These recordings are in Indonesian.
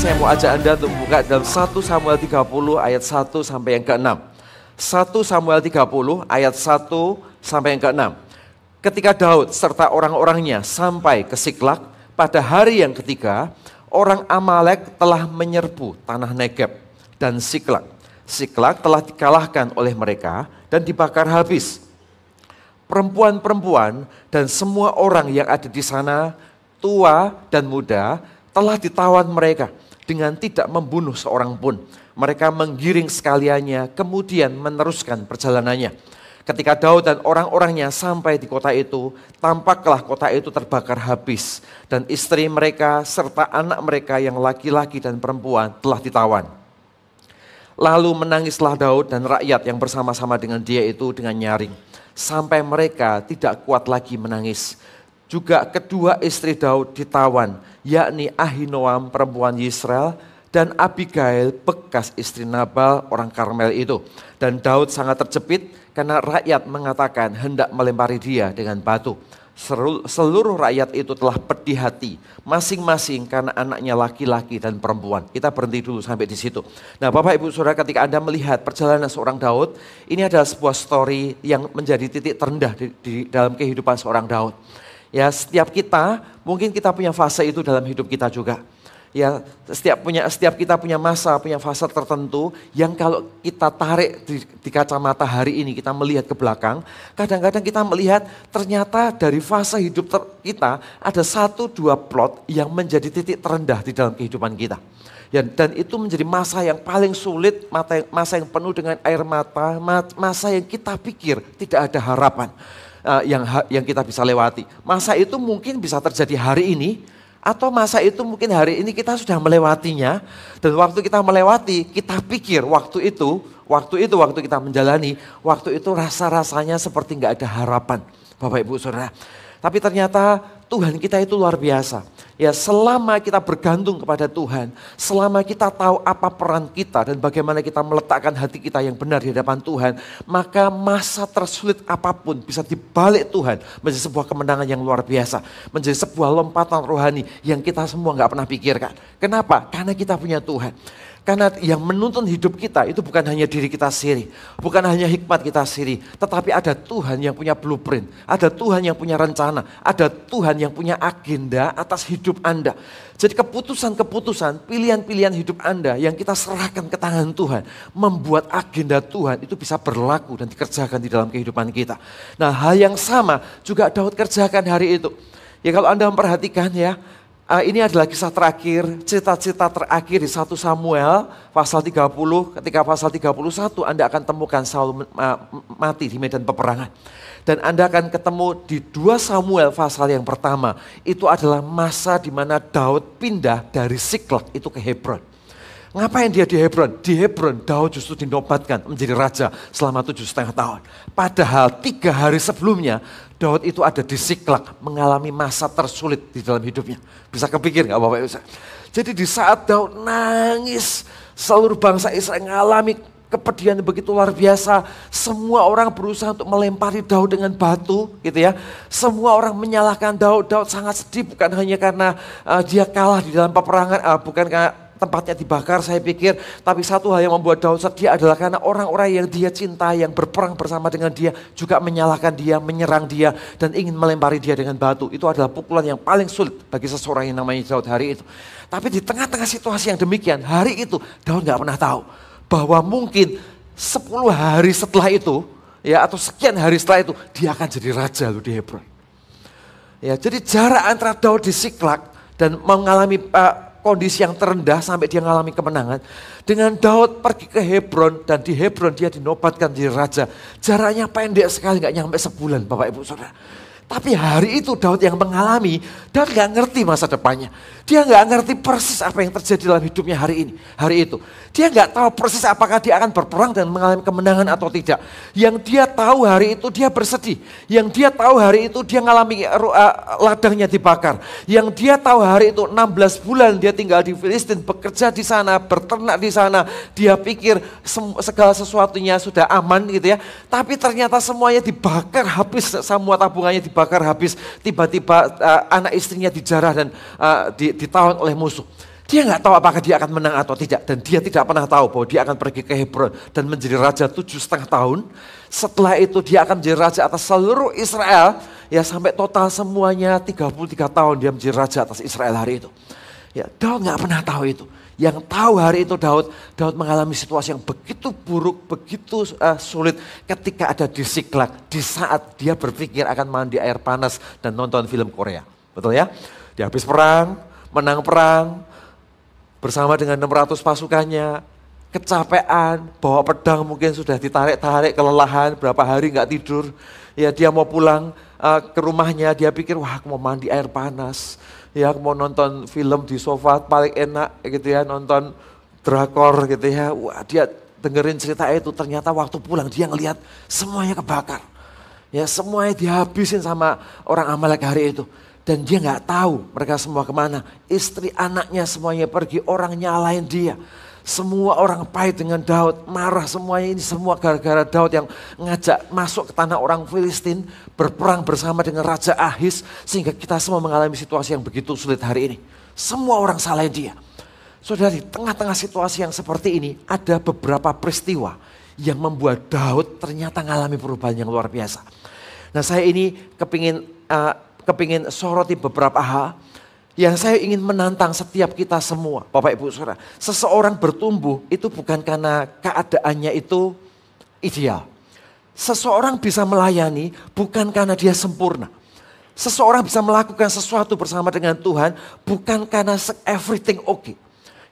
saya mau ajak Anda untuk membuka dalam 1 Samuel 30 ayat 1 sampai yang ke-6. 1 Samuel 30 ayat 1 sampai yang ke-6. Ketika Daud serta orang-orangnya sampai ke Siklak, pada hari yang ketiga, orang Amalek telah menyerbu tanah Negeb dan Siklak. Siklak telah dikalahkan oleh mereka dan dibakar habis. Perempuan-perempuan dan semua orang yang ada di sana, tua dan muda, telah ditawan mereka dengan tidak membunuh seorang pun. Mereka menggiring sekaliannya, kemudian meneruskan perjalanannya. Ketika Daud dan orang-orangnya sampai di kota itu, tampaklah kota itu terbakar habis. Dan istri mereka serta anak mereka yang laki-laki dan perempuan telah ditawan. Lalu menangislah Daud dan rakyat yang bersama-sama dengan dia itu dengan nyaring. Sampai mereka tidak kuat lagi menangis. Juga kedua istri Daud ditawan, yakni Ahinoam perempuan Yisrael dan Abigail bekas istri Nabal orang Karmel itu. Dan Daud sangat terjepit karena rakyat mengatakan hendak melempari dia dengan batu. Seluruh rakyat itu telah pedih hati, masing-masing karena anaknya laki-laki dan perempuan. Kita berhenti dulu sampai di situ. Nah, Bapak Ibu Saudara, ketika Anda melihat perjalanan seorang Daud, ini adalah sebuah story yang menjadi titik terendah di dalam kehidupan seorang Daud. Ya, setiap kita, mungkin kita punya fase itu dalam hidup kita juga. Ya, setiap kita punya masa, punya fase tertentu yang kalau kita tarik di kacamata hari ini, kita melihat ke belakang, kadang-kadang kita melihat ternyata dari fase hidup kita ada 1-2 plot yang menjadi titik terendah di dalam kehidupan kita. Ya, dan itu menjadi masa yang paling sulit, masa yang penuh dengan air mata, masa yang kita pikir tidak ada harapan yang kita bisa lewati. Masa itu mungkin bisa terjadi hari ini, atau masa itu mungkin hari ini kita sudah melewatinya, dan waktu kita melewati, kita pikir waktu kita menjalani, waktu itu rasa-rasanya seperti nggak ada harapan, Bapak Ibu Saudara. Tapi ternyata Tuhan kita itu luar biasa. Ya, selama kita bergantung kepada Tuhan, selama kita tahu apa peran kita dan bagaimana kita meletakkan hati kita yang benar di hadapan Tuhan, maka masa tersulit apapun bisa dibalik Tuhan menjadi sebuah kemenangan yang luar biasa, menjadi sebuah lompatan rohani yang kita semua nggak pernah pikirkan. Kenapa? Karena kita punya Tuhan. Karena yang menuntun hidup kita itu bukan hanya diri kita sendiri, bukan hanya hikmat kita sendiri, tetapi ada Tuhan yang punya blueprint, ada Tuhan yang punya rencana, ada Tuhan yang punya agenda atas hidup Anda. Jadi keputusan-keputusan, pilihan-pilihan hidup Anda yang kita serahkan ke tangan Tuhan, membuat agenda Tuhan itu bisa berlaku dan dikerjakan di dalam kehidupan kita. Nah, hal yang sama juga Daud kerjakan hari itu. Ya, kalau Anda memperhatikan ya, ini adalah kisah terakhir, cerita-cerita terakhir di 1 Samuel pasal 30, ketika pasal 31 Anda akan temukan Saul mati di medan peperangan. Dan Anda akan ketemu di 2 Samuel pasal yang pertama, itu adalah masa di mana Daud pindah dari Siklak itu ke Hebron. Ngapain dia di Hebron? Di Hebron Daud justru dinobatkan menjadi raja selama 7,5 tahun. Padahal 3 hari sebelumnya Daud itu ada di Siklak mengalami masa tersulit di dalam hidupnya. Bisa kepikir gak Bapak Ibu? Jadi di saat Daud nangis, seluruh bangsa Israel mengalami kepedihan begitu luar biasa. Semua orang berusaha untuk melempari Daud dengan batu gitu ya. Semua orang menyalahkan Daud. Daud sangat sedih bukan hanya karena dia kalah di dalam peperangan, bukan karena tempatnya dibakar saya pikir. Tapi satu hal yang membuat Daud sedih adalah karena orang-orang yang dia cintai, yang berperang bersama dengan dia juga menyalahkan dia, menyerang dia dan ingin melempari dia dengan batu. Itu adalah pukulan yang paling sulit bagi seseorang yang namanya Daud hari itu. Tapi di tengah-tengah situasi yang demikian, hari itu Daud gak pernah tahu bahwa mungkin 10 hari setelah itu, ya atau sekian hari setelah itu, dia akan jadi raja loh di Hebron. Ya, jadi jarak antara Daud di Siklak dan mengalami kondisi yang terendah sampai dia mengalami kemenangan. Dengan Daud pergi ke Hebron dan di Hebron dia dinobatkan jadi raja. Jaraknya pendek sekali, gak nyampe sebulan Bapak Ibu Saudara. Tapi hari itu Daud yang mengalami, Daud gak ngerti masa depannya. Dia gak ngerti persis apa yang terjadi dalam hidupnya hari itu. Dia gak tahu persis apakah dia akan berperang dan mengalami kemenangan atau tidak. Yang dia tahu hari itu dia bersedih. Yang dia tahu hari itu dia mengalami ladangnya dibakar. Yang dia tahu hari itu 16 bulan dia tinggal di Filistin, bekerja di sana, berternak di sana. Dia pikir segala sesuatunya sudah aman gitu ya. Tapi ternyata semuanya dibakar habis, semua tabungannya dibakar habis. Tiba-tiba anak istrinya dijarah dan ditawan oleh musuh. Dia nggak tahu apakah dia akan menang atau tidak. Dan dia tidak pernah tahu bahwa dia akan pergi ke Hebron dan menjadi raja 7,5 tahun. Setelah itu dia akan menjadi raja atas seluruh Israel. Ya sampai total semuanya 33 tahun dia menjadi raja atas Israel hari itu. Ya Daud nggak pernah tahu itu. Yang tahu hari itu Daud mengalami situasi yang begitu buruk, begitu sulit ketika ada di Siklag. Di saat dia berpikir akan mandi air panas dan nonton film Korea. Betul ya? Dia habis perang, menang perang. Bersama dengan 600 pasukannya, kecapean, bawa pedang mungkin sudah ditarik-tarik, kelelahan, berapa hari nggak tidur. Ya dia mau pulang ke rumahnya, dia pikir wah aku mau mandi air panas. Ya aku mau nonton film di sofa paling enak gitu ya, nonton drakor gitu ya. Wah dia dengerin cerita itu, ternyata waktu pulang dia ngelihat semuanya kebakar. Ya semuanya dihabisin sama orang Amalek hari itu. Dan dia nggak tahu mereka semua kemana. Istri anaknya semuanya pergi, orang nyalain dia. Semua orang pahit dengan Daud, marah semuanya ini semua gara-gara Daud yang ngajak masuk ke tanah orang Filistin. Berperang bersama dengan Raja Ahis. Sehingga kita semua mengalami situasi yang begitu sulit hari ini. Semua orang salahin dia. Saudara, di tengah-tengah situasi yang seperti ini ada beberapa peristiwa yang membuat Daud ternyata mengalami perubahan yang luar biasa. Nah saya ini kepingin soroti beberapa hal yang saya ingin menantang setiap kita semua. Bapak Ibu Saudara, seseorang bertumbuh itu bukan karena keadaannya itu ideal. Seseorang bisa melayani bukan karena dia sempurna. Seseorang bisa melakukan sesuatu bersama dengan Tuhan bukan karena everything okay.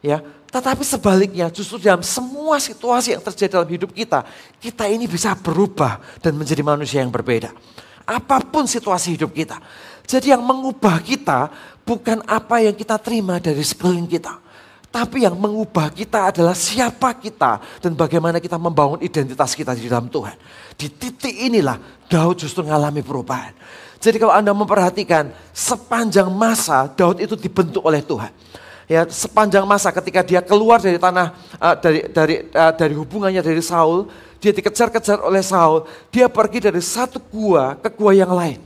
Ya, tetapi sebaliknya justru dalam semua situasi yang terjadi dalam hidup kita, kita ini bisa berubah dan menjadi manusia yang berbeda. Apapun situasi hidup kita. Jadi yang mengubah kita bukan apa yang kita terima dari sekeliling kita. Tapi yang mengubah kita adalah siapa kita dan bagaimana kita membangun identitas kita di dalam Tuhan. Di titik inilah Daud justru mengalami perubahan. Jadi kalau Anda memperhatikan sepanjang masa Daud itu dibentuk oleh Tuhan. Ya, sepanjang masa ketika dia keluar dari tanah dari hubungannya dari Saul, dia dikejar-kejar oleh Saul, dia pergi dari satu gua ke gua yang lain.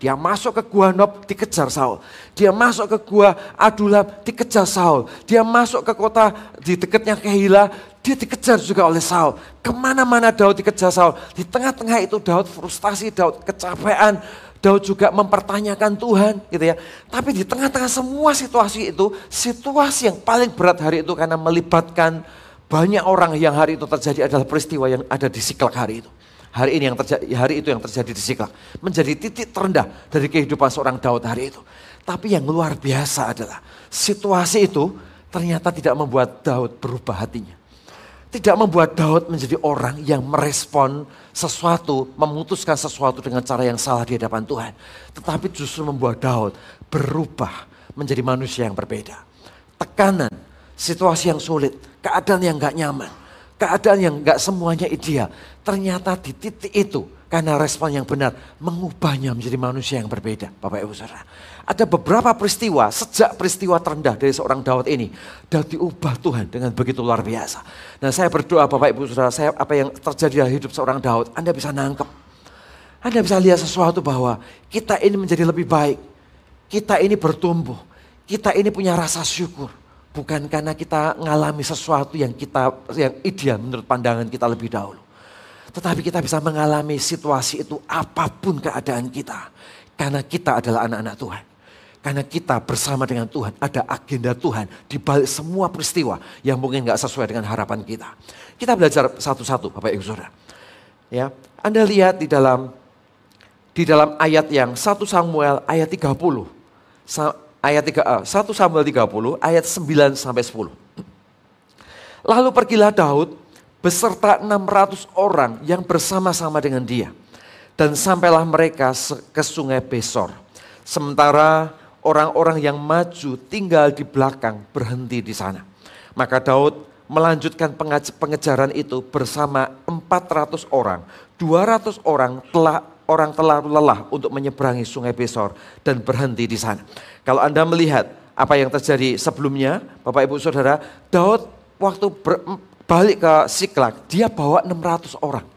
Dia masuk ke gua Nob, dikejar Saul. Dia masuk ke gua Adulam, dikejar Saul. Dia masuk ke kota di dekatnya Kehila, dia dikejar juga oleh Saul. Kemana-mana Daud dikejar Saul. Di tengah-tengah itu Daud frustasi, Daud kecapean. Daud juga mempertanyakan Tuhan gitu ya. Tapi di tengah-tengah semua situasi itu, situasi yang paling berat hari itu karena melibatkan banyak orang yang hari itu terjadi adalah peristiwa yang ada di Siklag hari itu. Hari itu yang terjadi di Siklag. Menjadi titik terendah dari kehidupan seorang Daud hari itu. Tapi yang luar biasa adalah situasi itu ternyata tidak membuat Daud berubah hatinya. Tidak membuat Daud menjadi orang yang merespon sesuatu, memutuskan sesuatu dengan cara yang salah di hadapan Tuhan. Tetapi justru membuat Daud berubah menjadi manusia yang berbeda. Tekanan, situasi yang sulit, keadaan yang gak nyaman, keadaan yang gak semuanya ideal. Ternyata di titik itu, karena respon yang benar, mengubahnya menjadi manusia yang berbeda. Bapak Ibu Saudara, ada beberapa peristiwa, sejak peristiwa terendah dari seorang Daud ini, Daud diubah Tuhan dengan begitu luar biasa. Nah saya berdoa Bapak Ibu Saudara, apa yang terjadi dalam hidup seorang Daud, Anda bisa nangkep. Anda bisa lihat sesuatu bahwa kita ini menjadi lebih baik. Kita ini bertumbuh. Kita ini punya rasa syukur. Bukan karena kita ngalami sesuatu yang ideal menurut pandangan kita lebih dahulu. Tetapi kita bisa mengalami situasi itu apapun keadaan kita. Karena kita adalah anak-anak Tuhan. Karena kita bersama dengan Tuhan, ada agenda Tuhan di balik semua peristiwa yang mungkin gak sesuai dengan harapan kita. Kita belajar satu-satu Bapak Ibu Saudara. Ya, Anda lihat di dalam ayat yang 1 Samuel ayat 30. 1 Samuel 30 ayat 9 sampai 10. Lalu pergilah Daud beserta 600 orang yang bersama-sama dengan dia. Dan sampailah mereka ke sungai Besor. Sementara orang-orang yang maju tinggal di belakang berhenti di sana. Maka Daud melanjutkan pengejaran itu bersama 400 orang. 200 orang telah lelah untuk menyeberangi sungai Besor dan berhenti di sana. Kalau Anda melihat apa yang terjadi sebelumnya, Bapak Ibu Saudara, Daud waktu balik ke Siklag, dia bawa 600 orang.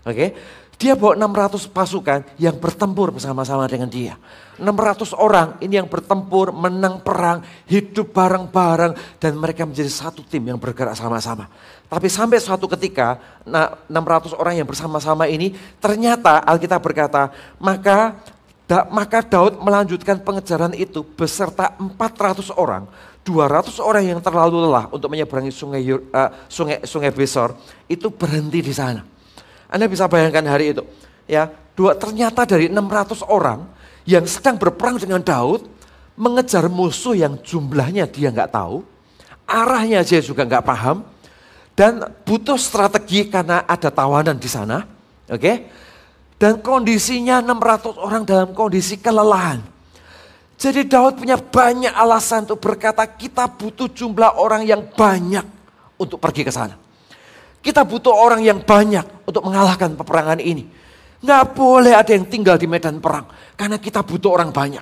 Oke. Dia bawa 600 pasukan yang bertempur bersama-sama dengan dia. 600 orang ini yang bertempur, menang perang, hidup bareng-bareng. Dan mereka menjadi satu tim yang bergerak sama-sama. Tapi sampai suatu ketika 600 orang yang bersama-sama ini ternyata Alkitab berkata, maka Daud melanjutkan pengejaran itu beserta 400 orang. 200 orang yang terlalu lelah untuk menyeberangi sungai Besor itu berhenti di sana. Anda bisa bayangkan hari itu. Ya, ternyata dari 600 orang yang sedang berperang dengan Daud, mengejar musuh yang jumlahnya dia nggak tahu, arahnya dia juga nggak paham, dan butuh strategi karena ada tawanan di sana. Oke? Dan kondisinya 600 orang dalam kondisi kelelahan. Jadi Daud punya banyak alasan untuk berkata, kita butuh jumlah orang yang banyak untuk pergi ke sana. Kita butuh orang yang banyak untuk mengalahkan peperangan ini. Nggak boleh ada yang tinggal di medan perang. Karena kita butuh orang banyak.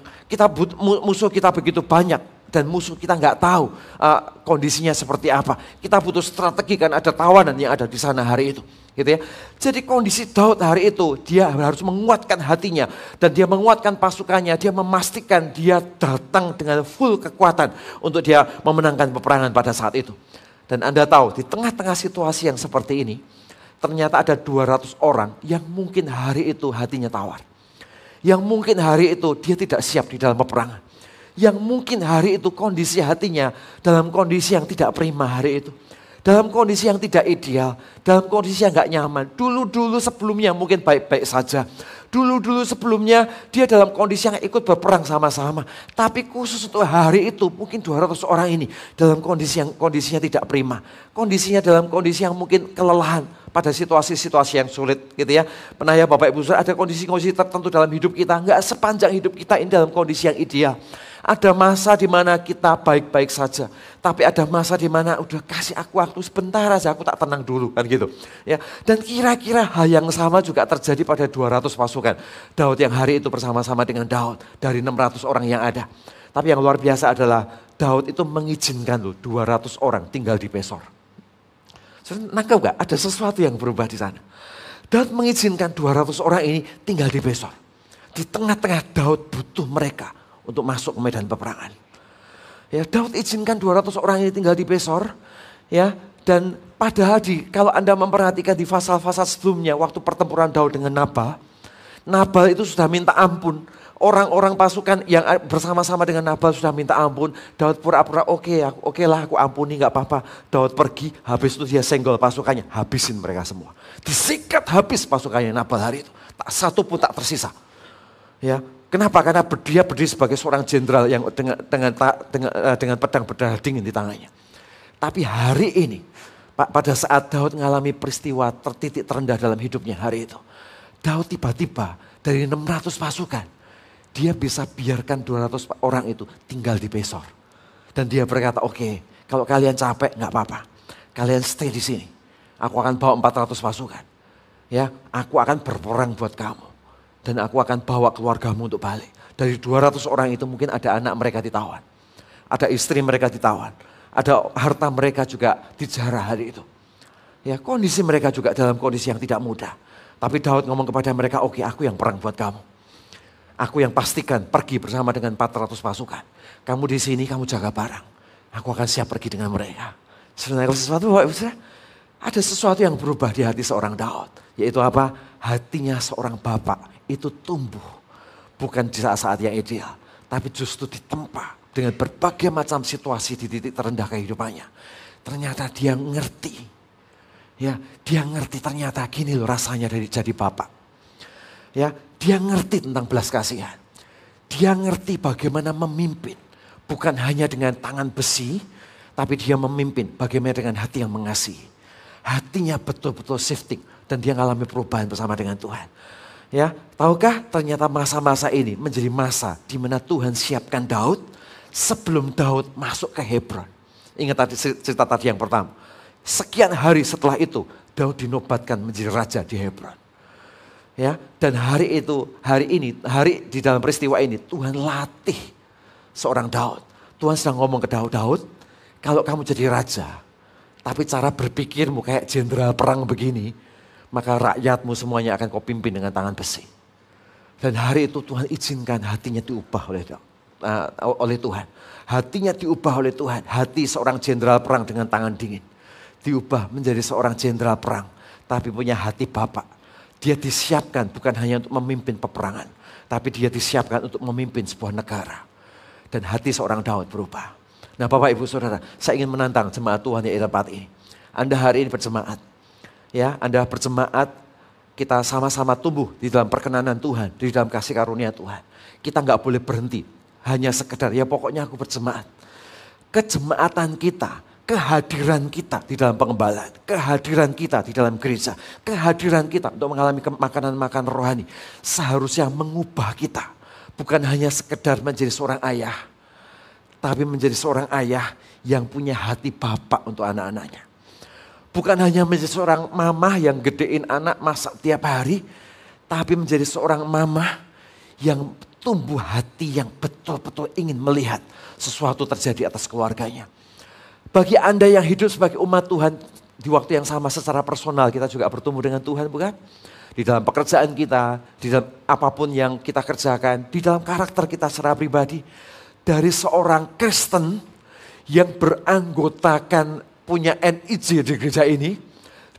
Musuh kita begitu banyak. Dan musuh kita nggak tahu kondisinya seperti apa. Kita butuh strategi kan ada tawanan yang ada di sana hari itu. Gitu ya. Jadi kondisi Daud hari itu, dia harus menguatkan hatinya. Dan dia menguatkan pasukannya. Dia memastikan dia datang dengan full kekuatan untuk dia memenangkan peperangan pada saat itu. Dan Anda tahu di tengah-tengah situasi yang seperti ini, ternyata ada 200 orang yang mungkin hari itu hatinya tawar. Yang mungkin hari itu dia tidak siap di dalam peperangan. Yang mungkin hari itu kondisi hatinya dalam kondisi yang tidak prima hari itu. Dalam kondisi yang tidak ideal, dalam kondisi yang gak nyaman. Dulu-dulu sebelumnya mungkin baik-baik saja. Dulu-dulu sebelumnya dia dalam kondisi yang ikut berperang sama-sama. Tapi khusus untuk hari itu mungkin 200 orang ini dalam kondisi yang kondisinya tidak prima. Kondisinya dalam kondisi yang mungkin kelelahan pada situasi-situasi yang sulit gitu ya. Pernah ya Bapak Ibu Saudara ada kondisi-kondisi tertentu dalam hidup kita. Enggak sepanjang hidup kita ini dalam kondisi yang ideal. Ada masa di mana kita baik-baik saja. Tapi ada masa di mana udah kasih aku waktu sebentar aja aku tak tenang dulu kan gitu. Ya. Dan kira-kira hal yang sama juga terjadi pada 200 pasukan. Daud yang hari itu bersama-sama dengan Daud dari 600 orang yang ada. Tapi yang luar biasa adalah Daud itu mengizinkan loh 200 orang tinggal di Besor. Nangkep gak? Ada sesuatu yang berubah di sana. Daud mengizinkan 200 orang ini tinggal di Besor. Di tengah-tengah Daud butuh mereka untuk masuk ke medan peperangan. Ya, Daud izinkan 200 orang ini tinggal di Besor. Ya, dan padahal kalau Anda memperhatikan di pasal-pasal sebelumnya waktu pertempuran Daud dengan Nabal itu sudah minta ampun. Orang-orang pasukan yang bersama-sama dengan Nabal sudah minta ampun. Daud pura-pura oke lah aku ampuni gak apa-apa. Daud pergi, habis itu dia senggol pasukannya. Habisin mereka semua. Disikat habis pasukannya Nabal hari itu. Tak satu pun tak tersisa. Ya, kenapa? Karena dia berdiri sebagai seorang jenderal yang dengan pedang berdarah dingin di tangannya. Tapi hari ini, pada saat Daud mengalami peristiwa tertitik terendah dalam hidupnya hari itu. Daud tiba-tiba dari 600 pasukan, dia bisa biarkan 200 orang itu tinggal di Besor. Dan dia berkata, oke, kalau kalian capek gak apa-apa. Kalian stay di sini. Aku akan bawa 400 pasukan. Ya, aku akan berperang buat kamu. Dan aku akan bawa keluargamu untuk balik. Dari 200 orang itu mungkin ada anak mereka ditawan. Ada istri mereka ditawan. Ada harta mereka juga dijarah hari itu. Ya, kondisi mereka juga dalam kondisi yang tidak mudah. Tapi Daud ngomong kepada mereka, oke, aku yang perang buat kamu. Aku yang pastikan pergi bersama dengan 400 pasukan. Kamu di sini, kamu jaga barang. Aku akan siap pergi dengan mereka. Sebenarnya ada sesuatu yang berubah di hati seorang Daud. Yaitu apa? Hatinya seorang bapak itu tumbuh. Bukan di saat-saat yang ideal. Tapi justru ditempa dengan berbagai macam situasi di titik terendah kehidupannya. Ternyata dia ngerti. Ya, dia ngerti ternyata gini loh rasanya dari jadi bapak. Ya, dia ngerti tentang belas kasihan. Dia ngerti bagaimana memimpin. Bukan hanya dengan tangan besi, tapi dia memimpin bagaimana dengan hati yang mengasihi. Hatinya betul-betul shifting dan dia mengalami perubahan bersama dengan Tuhan. Ya, tahukah ternyata masa-masa ini menjadi masa di mana Tuhan siapkan Daud sebelum Daud masuk ke Hebron. Ingat tadi cerita tadi yang pertama. Sekian hari setelah itu Daud dinobatkan menjadi raja di Hebron. Ya, dan hari di dalam peristiwa ini Tuhan latih seorang Daud. Tuhan sedang ngomong ke Daud, kalau kamu jadi raja, tapi cara berpikirmu kayak jenderal perang begini, maka rakyatmu semuanya akan kau pimpin dengan tangan besi. Dan hari itu Tuhan izinkan hatinya diubah oleh Tuhan. Hatinya diubah oleh Tuhan. Hati seorang jenderal perang dengan tangan dingin. Diubah menjadi seorang jenderal perang. Tapi punya hati Bapak. Dia disiapkan bukan hanya untuk memimpin peperangan. Tapi dia disiapkan untuk memimpin sebuah negara. Dan hati seorang Daud berubah. Nah Bapak Ibu Saudara, saya ingin menantang jemaat Tuhan yang ada tempat ini. Anda hari ini berjemaat. Ya, Anda berjemaat, kita sama-sama tumbuh di dalam perkenanan Tuhan, di dalam kasih karunia Tuhan. Kita nggak boleh berhenti, hanya sekedar ya pokoknya aku berjemaat. Kejemaatan kita, kehadiran kita di dalam pengembalaan, kehadiran kita di dalam gereja, kehadiran kita untuk mengalami makanan-makanan rohani, seharusnya mengubah kita. Bukan hanya sekedar menjadi seorang ayah, tapi menjadi seorang ayah yang punya hati bapak untuk anak-anaknya. Bukan hanya menjadi seorang mamah yang gedein anak masak tiap hari, tapi menjadi seorang mamah yang tumbuh hati yang betul-betul ingin melihat sesuatu terjadi atas keluarganya. Bagi Anda yang hidup sebagai umat Tuhan, di waktu yang sama secara personal kita juga bertumbuh dengan Tuhan, bukan? Di dalam pekerjaan kita, di dalam apapun yang kita kerjakan, di dalam karakter kita secara pribadi. Dari seorang Kristen yang beranggotakan punya NIJ di gereja ini,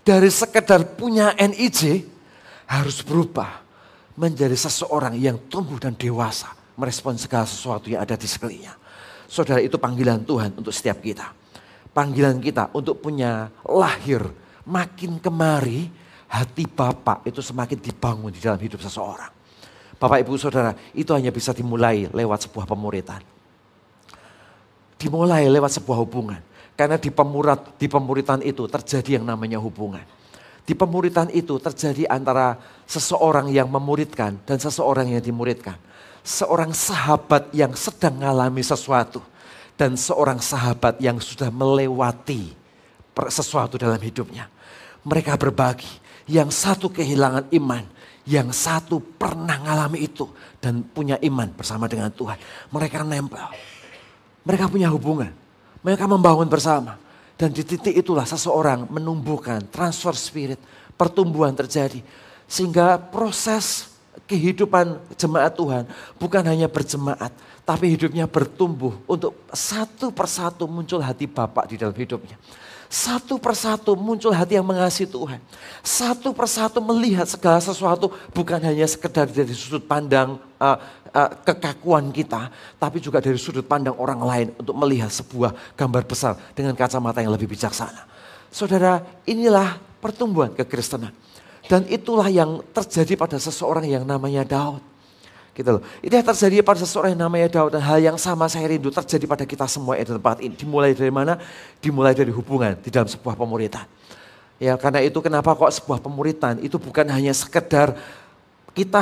dari sekedar punya NIJ harus berubah menjadi seseorang yang tumbuh dan dewasa merespon segala sesuatu yang ada di sekelilingnya. Saudara, itu panggilan Tuhan untuk setiap kita. Panggilan kita untuk punya lahir makin kemari hati Bapak itu semakin dibangun di dalam hidup seseorang. Bapak Ibu Saudara, itu hanya bisa dimulai lewat sebuah pemuritan. Dimulai lewat sebuah hubungan. Karena di pemuritan itu terjadi yang namanya hubungan. Di pemuritan itu terjadi antara seseorang yang memuridkan dan seseorang yang dimuridkan. Seorang sahabat yang sedang mengalami sesuatu. Dan seorang sahabat yang sudah melewati sesuatu dalam hidupnya. Mereka berbagi. Yang satu kehilangan iman. Yang satu pernah mengalami itu. Dan punya iman bersama dengan Tuhan. Mereka nempel. Mereka punya hubungan. Mereka membangun bersama. Dan di titik itulah seseorang menumbuhkan transfer spirit. Pertumbuhan terjadi. Sehingga proses kehidupan jemaat Tuhan bukan hanya berjemaat. Tapi hidupnya bertumbuh untuk satu persatu muncul hati Bapak di dalam hidupnya. Satu persatu muncul hati yang mengasihi Tuhan. Satu persatu melihat segala sesuatu bukan hanya sekedar dari sudut pandang kekakuan kita. Tapi juga dari sudut pandang orang lain untuk melihat sebuah gambar besar dengan kacamata yang lebih bijaksana. Saudara, inilah pertumbuhan kekristenan. Dan itulah yang terjadi pada seseorang yang namanya Daud. Gitu loh. Itu yang terjadi pada seseorang yang namanya Daud. Dan hal yang sama saya rindu terjadi pada kita semua di tempat ini. Dimulai dari mana? Dimulai dari hubungan di dalam sebuah pemuritan. Ya, karena itu kenapa kok sebuah pemuritan itu bukan hanya sekedar kita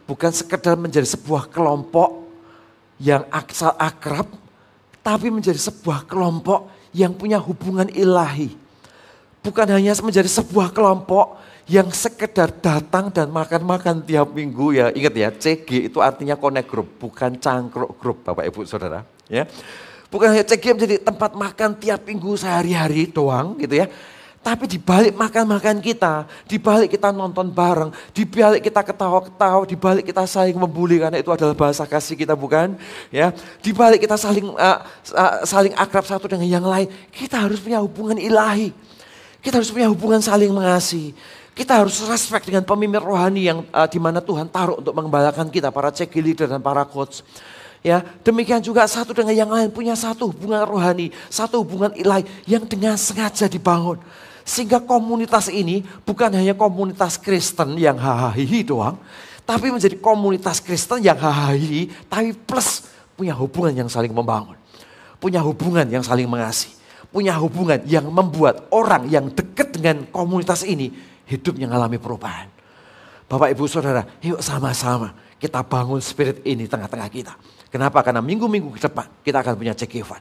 bukan sekedar menjadi sebuah kelompok yang akrab, tapi menjadi sebuah kelompok yang punya hubungan ilahi. Bukan hanya menjadi sebuah kelompok yang sekedar datang dan makan-makan tiap minggu ya. Ingat ya, CG itu artinya connect group, bukan cangkruk group Bapak Ibu Saudara. Ya. Bukan hanya CG menjadi tempat makan tiap minggu sehari-hari doang gitu ya. Tapi di balik makan-makan kita, di balik kita nonton bareng, di balik kita ketawa-ketawa, di balik kita saling membuli karena itu adalah bahasa kasih kita bukan? Ya, di balik kita saling akrab satu dengan yang lain, kita harus punya hubungan ilahi. Kita harus punya hubungan saling mengasihi. Kita harus respect dengan pemimpin rohani yang di mana Tuhan taruh untuk mengembalakan kita, para CG leader dan para coach. Ya, demikian juga satu dengan yang lain punya satu hubungan rohani, satu hubungan ilahi yang dengan sengaja dibangun. Sehingga komunitas ini bukan hanya komunitas Kristen yang hahaha doang, tapi menjadi komunitas Kristen yang hahaha, tapi plus punya hubungan yang saling membangun. Punya hubungan yang saling mengasihi. Punya hubungan yang membuat orang yang dekat dengan komunitas ini hidupnya mengalami perubahan. Bapak Ibu Saudara, yuk sama-sama kita bangun spirit ini tengah-tengah kita. Kenapa? Karena minggu-minggu ke depan kita akan punya CG Fund.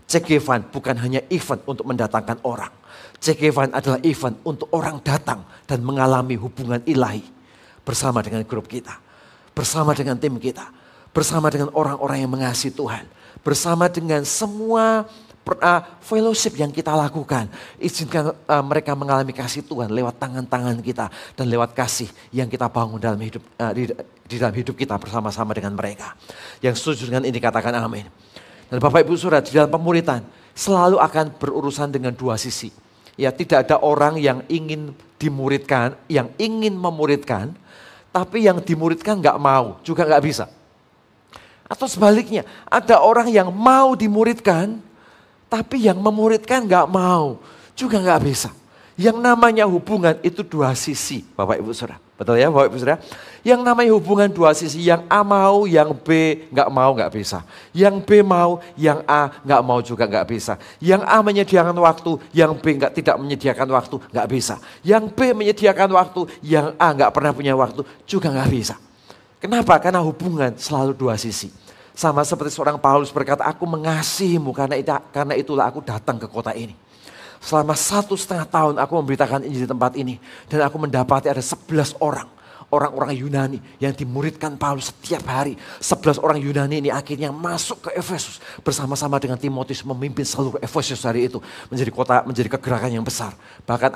CG Fund bukan hanya event untuk mendatangkan orang. CG Fund adalah event untuk orang datang dan mengalami hubungan ilahi bersama dengan grup kita. Bersama dengan tim kita. Bersama dengan orang-orang yang mengasihi Tuhan. Bersama dengan semua fellowship yang kita lakukan. Izinkan mereka mengalami kasih Tuhan lewat tangan-tangan kita dan lewat kasih yang kita bangun dalam hidup di dalam hidup kita bersama-sama dengan mereka. Yang setuju dengan ini katakan amin. Dan Bapak Ibu Saudara, di dalam pemuritan selalu akan berurusan dengan dua sisi. Ya, tidak ada orang yang ingin dimuridkan, yang ingin memuridkan, tapi yang dimuridkan nggak mau, juga nggak bisa. Atau sebaliknya, ada orang yang mau dimuridkan, tapi yang memuridkan nggak mau, juga nggak bisa. Yang namanya hubungan itu dua sisi, Bapak Ibu Saudara. Betul ya Bapak Ibu Saudara? Yang namanya hubungan dua sisi, yang A mau, yang B nggak mau, nggak bisa. Yang B mau, yang A nggak mau juga nggak bisa. Yang A menyediakan waktu, yang B tidak menyediakan waktu, nggak bisa. Yang B menyediakan waktu, yang A nggak pernah punya waktu, juga nggak bisa. Kenapa? Karena hubungan selalu dua sisi. Sama seperti seorang Paulus berkata, aku mengasihimu karena itulah aku datang ke kota ini. Selama 1,5 tahun aku memberitakan Injil di tempat ini. Dan aku mendapati ada 11 orang-orang Yunani yang dimuridkan Paulus setiap hari. 11 orang Yunani ini akhirnya masuk ke Efesus. Bersama-sama dengan Timotius memimpin seluruh Efesus hari itu. Menjadi kegerakan yang besar. Bahkan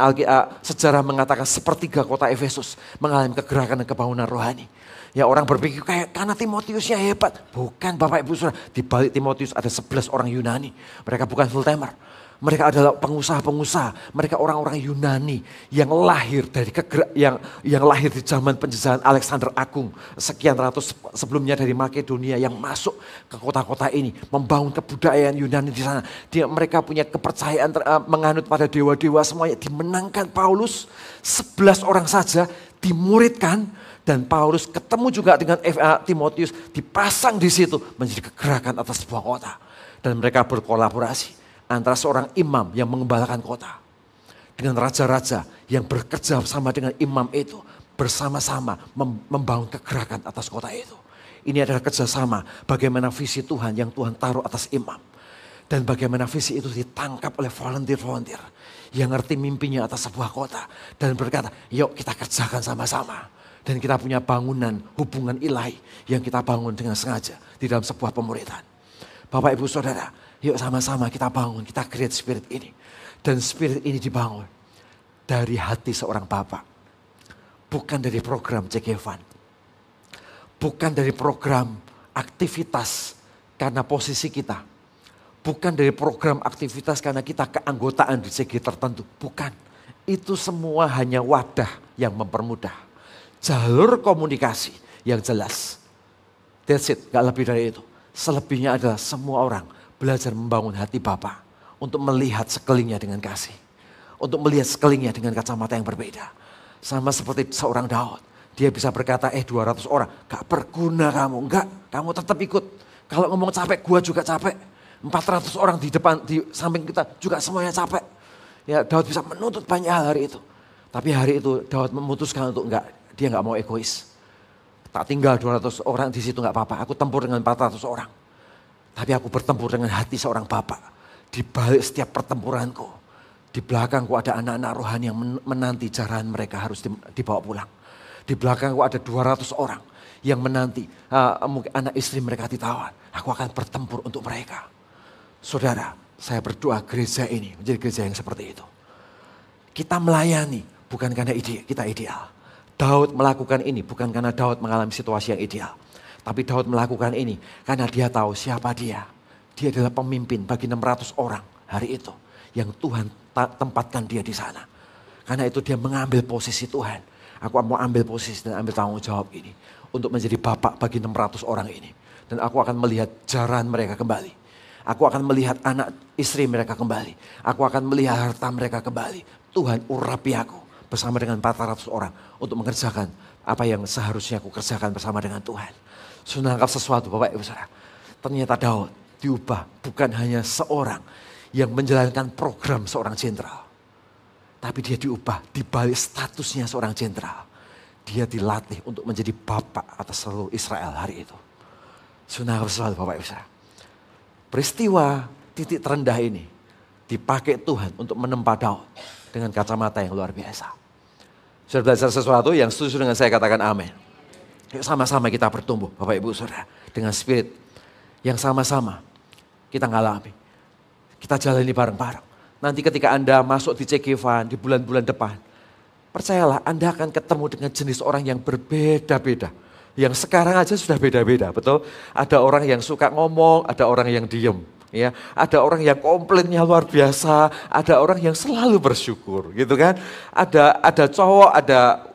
sejarah mengatakan sepertiga kota Efesus mengalami kegerakan dan kebangunan rohani. Ya, orang berpikir karena Timotiusnya hebat. Bukan Bapak Ibu Saudara. Di balik Timotius ada 11 orang Yunani. Mereka bukan full timer. Mereka adalah pengusaha-pengusaha. Mereka orang-orang Yunani yang lahir dari yang lahir di zaman penjajahan Alexander Agung. Sekian ratus sebelumnya dari Makedonia yang masuk ke kota-kota ini. Membangun kebudayaan Yunani di sana. Mereka punya kepercayaan menganut pada dewa-dewa semuanya. Dimenangkan Paulus 11 orang saja dimuridkan. Dan Paulus ketemu juga dengan Timotius, dipasang di situ menjadi kegerakan atas sebuah kota. Dan mereka berkolaborasi antara seorang imam yang mengembalakan kota dengan raja-raja yang bekerja bersama dengan imam itu, bersama-sama membangun kegerakan atas kota itu. Ini adalah kerjasama bagaimana visi Tuhan yang Tuhan taruh atas imam. Dan bagaimana visi itu ditangkap oleh volunteer-volunteer yang ngerti mimpinya atas sebuah kota. Dan berkata, yuk kita kerjakan sama-sama. Dan kita punya bangunan hubungan ilahi yang kita bangun dengan sengaja di dalam sebuah pemuritan. Bapak Ibu Saudara, yuk sama-sama kita bangun, kita create spirit ini. Dan spirit ini dibangun dari hati seorang bapak. Bukan dari program CGFan. Bukan dari program aktivitas karena posisi kita. Bukan dari program aktivitas karena kita keanggotaan di CG tertentu. Bukan. Itu semua hanya wadah yang mempermudah. Jalur komunikasi yang jelas. That's it, gak lebih dari itu. Selebihnya adalah semua orang belajar membangun hati Bapa untuk melihat sekelilingnya dengan kasih. Untuk melihat sekelilingnya dengan kacamata yang berbeda. Sama seperti seorang Daud. Dia bisa berkata, 200 orang, gak berguna kamu. Enggak, kamu tetap ikut. Kalau ngomong capek, gua juga capek. 400 orang di depan, di samping kita juga semuanya capek. Ya, Daud bisa menuntut banyak hal hari itu. Tapi hari itu Daud memutuskan untuk dia nggak mau egois. Tak tinggal 200 orang di situ nggak apa-apa. Aku tempur dengan 400 orang. Tapi aku bertempur dengan hati seorang bapak. Di balik setiap pertempuranku. Di belakangku ada anak-anak rohani yang menanti jarahan mereka harus dibawa pulang. Di belakangku ada 200 orang yang menanti mungkin anak istri mereka ditawan. Aku akan bertempur untuk mereka. Saudara, saya berdoa gereja ini menjadi gereja yang seperti itu. Kita melayani bukan karena kita ideal. Daud melakukan ini bukan karena Daud mengalami situasi yang ideal. Tapi Daud melakukan ini karena dia tahu siapa dia. Dia adalah pemimpin bagi 600 orang hari itu. Yang Tuhan tempatkan dia di sana. Karena itu dia mengambil posisi Tuhan. Aku mau ambil posisi dan ambil tanggung jawab ini. Untuk menjadi bapak bagi 600 orang ini. Dan aku akan melihat jarahan mereka kembali. Aku akan melihat anak istri mereka kembali. Aku akan melihat harta mereka kembali. Tuhan urapi aku bersama dengan 400 orang untuk mengerjakan apa yang seharusnya aku kerjakan bersama dengan Tuhan. Sudah menangkap sesuatu Bapak Ibu Saudara. Ternyata Daud diubah bukan hanya seorang yang menjalankan program seorang jenderal. Tapi dia diubah di balik statusnya seorang jenderal. Dia dilatih untuk menjadi bapak atas seluruh Israel hari itu. Sudah menangkap sesuatu Bapak Ibu Saudara. Peristiwa titik terendah ini dipakai Tuhan untuk menempa Daud dengan kacamata yang luar biasa. Sudah belajar sesuatu yang setuju dengan saya katakan amin. Yuk sama-sama kita bertumbuh Bapak Ibu Saudara. Dengan spirit yang sama-sama kita ngalami. Kita jalani bareng-bareng. Nanti ketika Anda masuk di Cegevan di bulan-bulan depan, percayalah Anda akan ketemu dengan jenis orang yang berbeda-beda. Yang sekarang aja sudah beda-beda, betul? Ada orang yang suka ngomong, ada orang yang diem. Ya, ada orang yang komplainnya luar biasa, ada orang yang selalu bersyukur, gitu kan? Ada cowok,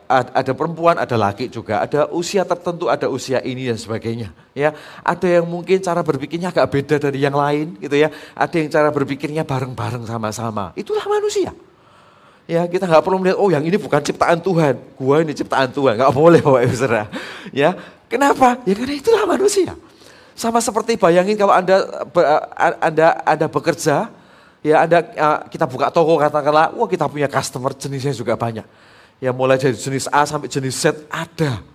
ada perempuan, ada laki juga, ada usia tertentu, ada usia ini dan sebagainya. Ya, ada yang mungkin cara berpikirnya agak beda dari yang lain, gitu ya. Ada yang cara berpikirnya bareng-bareng sama-sama. Itulah manusia. Ya, kita nggak perlu melihat, oh yang ini bukan ciptaan Tuhan, gua ini ciptaan Tuhan, nggak boleh Bapak Ibu Saudara. Ya, kenapa? Ya karena itulah manusia. Sama seperti bayangin kalau Anda bekerja, ya kita buka toko katakanlah, wah kita punya customer jenisnya juga banyak. Ya mulai dari jenis A sampai jenis Z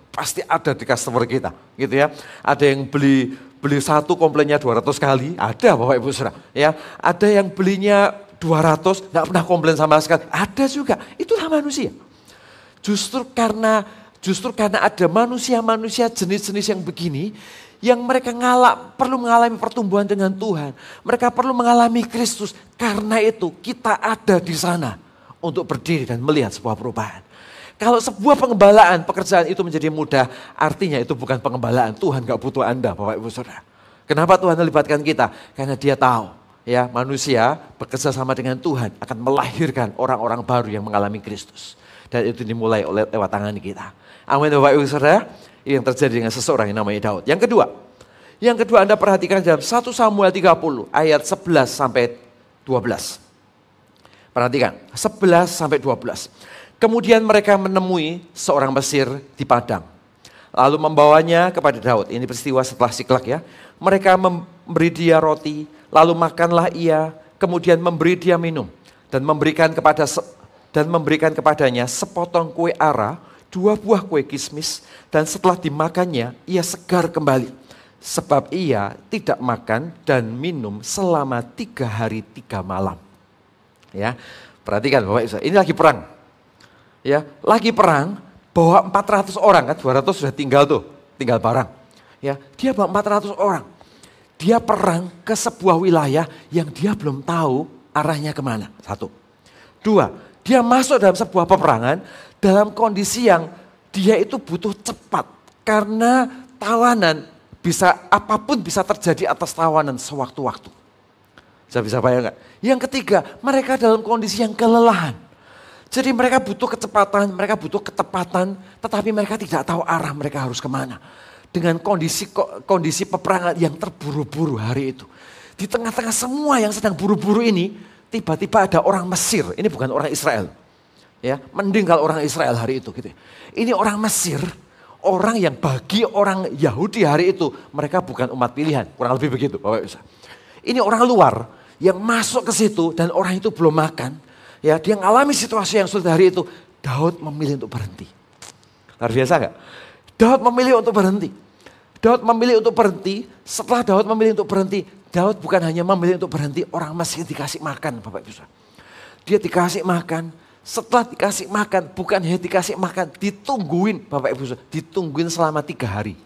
pasti ada di customer kita, gitu ya. Ada yang beli satu komplainnya 200 kali, ada Bapak Ibu Saudara. Ya, ada yang belinya 200 nggak pernah komplain sama sekali, ada juga. Itulah manusia. Justru karena ada manusia-manusia jenis-jenis yang begini, yang mereka perlu mengalami pertumbuhan dengan Tuhan. Mereka perlu mengalami Kristus. Karena itu kita ada di sana untuk berdiri dan melihat sebuah perubahan. Kalau sebuah pengembalaan, pekerjaan itu menjadi mudah, artinya itu bukan pengembalaan. Tuhan gak butuh Anda, Bapak Ibu Saudara. Kenapa Tuhan melibatkan kita? Karena Dia tahu, ya manusia bekerja sama dengan Tuhan akan melahirkan orang-orang baru yang mengalami Kristus. Dan itu dimulai lewat tangan kita. Amin Bapak Ibu Saudara. Yang terjadi dengan seseorang yang namanya Daud. Yang kedua Anda perhatikan dalam 1 Samuel 30 ayat 11 sampai 12. Perhatikan, 11 sampai 12. Kemudian mereka menemui seorang Mesir di padang. Lalu membawanya kepada Daud. Ini peristiwa setelah Siklak ya. Mereka memberi dia roti, lalu makanlah ia, kemudian memberi dia minum. Dan memberikan kepadanya sepotong kue ara, 2 buah kue kismis, dan setelah dimakannya ia segar kembali. Sebab ia tidak makan dan minum selama 3 hari 3 malam. Ya, perhatikan Bapak Ibu, ini lagi perang. Ya, lagi perang, bawa 400 orang kan, 200 sudah tinggal barang. Ya, dia bawa 400 orang. Dia perang ke sebuah wilayah yang dia belum tahu arahnya kemana. 1. 2, dia masuk dalam sebuah peperangan dalam kondisi yang dia itu butuh cepat. Karena tawanan apapun bisa terjadi atas tawanan sewaktu-waktu. Saya bisa bayangkan. Yang ketiga, mereka dalam kondisi yang kelelahan. Jadi mereka butuh kecepatan, mereka butuh ketepatan, tetapi mereka tidak tahu arah mereka harus kemana. Dengan kondisi peperangan yang terburu-buru hari itu. Di tengah-tengah semua yang sedang buru-buru ini, tiba-tiba ada orang Mesir, ini bukan orang Israel. Ya, mending kalau orang Israel hari itu gitu. Ini orang Mesir, orang yang bagi orang Yahudi hari itu mereka bukan umat pilihan, kurang lebih begitu Bapak Ibu. Ini orang luar yang masuk ke situ dan orang itu belum makan. Ya, dia mengalami situasi yang sulit hari itu. Daud memilih untuk berhenti. Luar biasa enggak? Daud memilih untuk berhenti. Daud memilih untuk berhenti. Setelah Daud memilih untuk berhenti, Daud bukan hanya memilih untuk berhenti, orang Mesir dikasih makan Bapak Ibu. Dia dikasih makan. Setelah dikasih makan, bukan hanya dikasih makan, ditungguin Bapak Ibu, ditungguin selama 3 hari.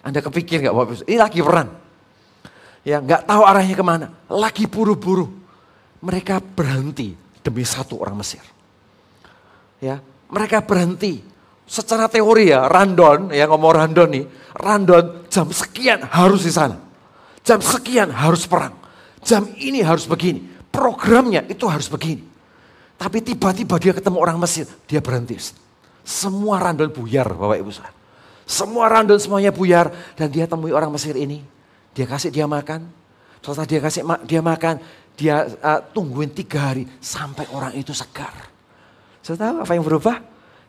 Anda kepikir nggak Bapak Ibu? Ini lagi perang. Ya, nggak tahu arahnya kemana, lagi buru-buru. Mereka berhenti demi 1 orang Mesir. Ya, mereka berhenti. Secara teori ya, rundown, ya ngomong rundown nih, rundown jam sekian harus di sana. Jam sekian harus perang. Jam ini harus begini. Programnya itu harus begini. Tapi tiba-tiba dia ketemu orang Mesir, dia berhenti. Semua rundown buyar Bapak Ibu saudara. Semua rundown semuanya buyar dan dia temui orang Mesir ini. Dia kasih dia makan. Setelah dia kasih dia makan, dia tungguin 3 hari sampai orang itu segar. Saya tahu apa yang berubah?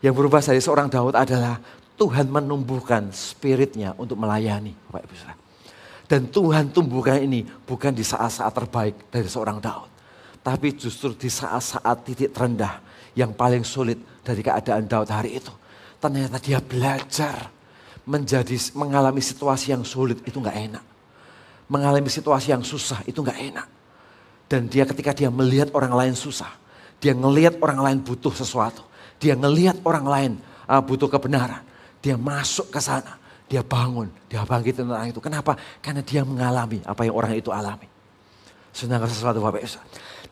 Yang berubah dari seorang Daud adalah Tuhan menumbuhkan spiritnya untuk melayani Bapak Ibu saudara. Dan Tuhan tumbuhkan ini bukan di saat-saat terbaik dari seorang Daud. Tapi justru di saat-saat titik terendah yang paling sulit dari keadaan Daud hari itu. Ternyata dia belajar mengalami situasi yang sulit itu gak enak. Mengalami situasi yang susah itu gak enak. Dan ketika dia melihat orang lain susah. Dia ngelihat orang lain butuh sesuatu. Dia ngelihat orang lain butuh kebenaran. Dia masuk ke sana. Dia bangun, dia bangkitin orang itu. Kenapa? Karena dia mengalami apa yang orang itu alami. Saudara sesuatu Bapak Ibu.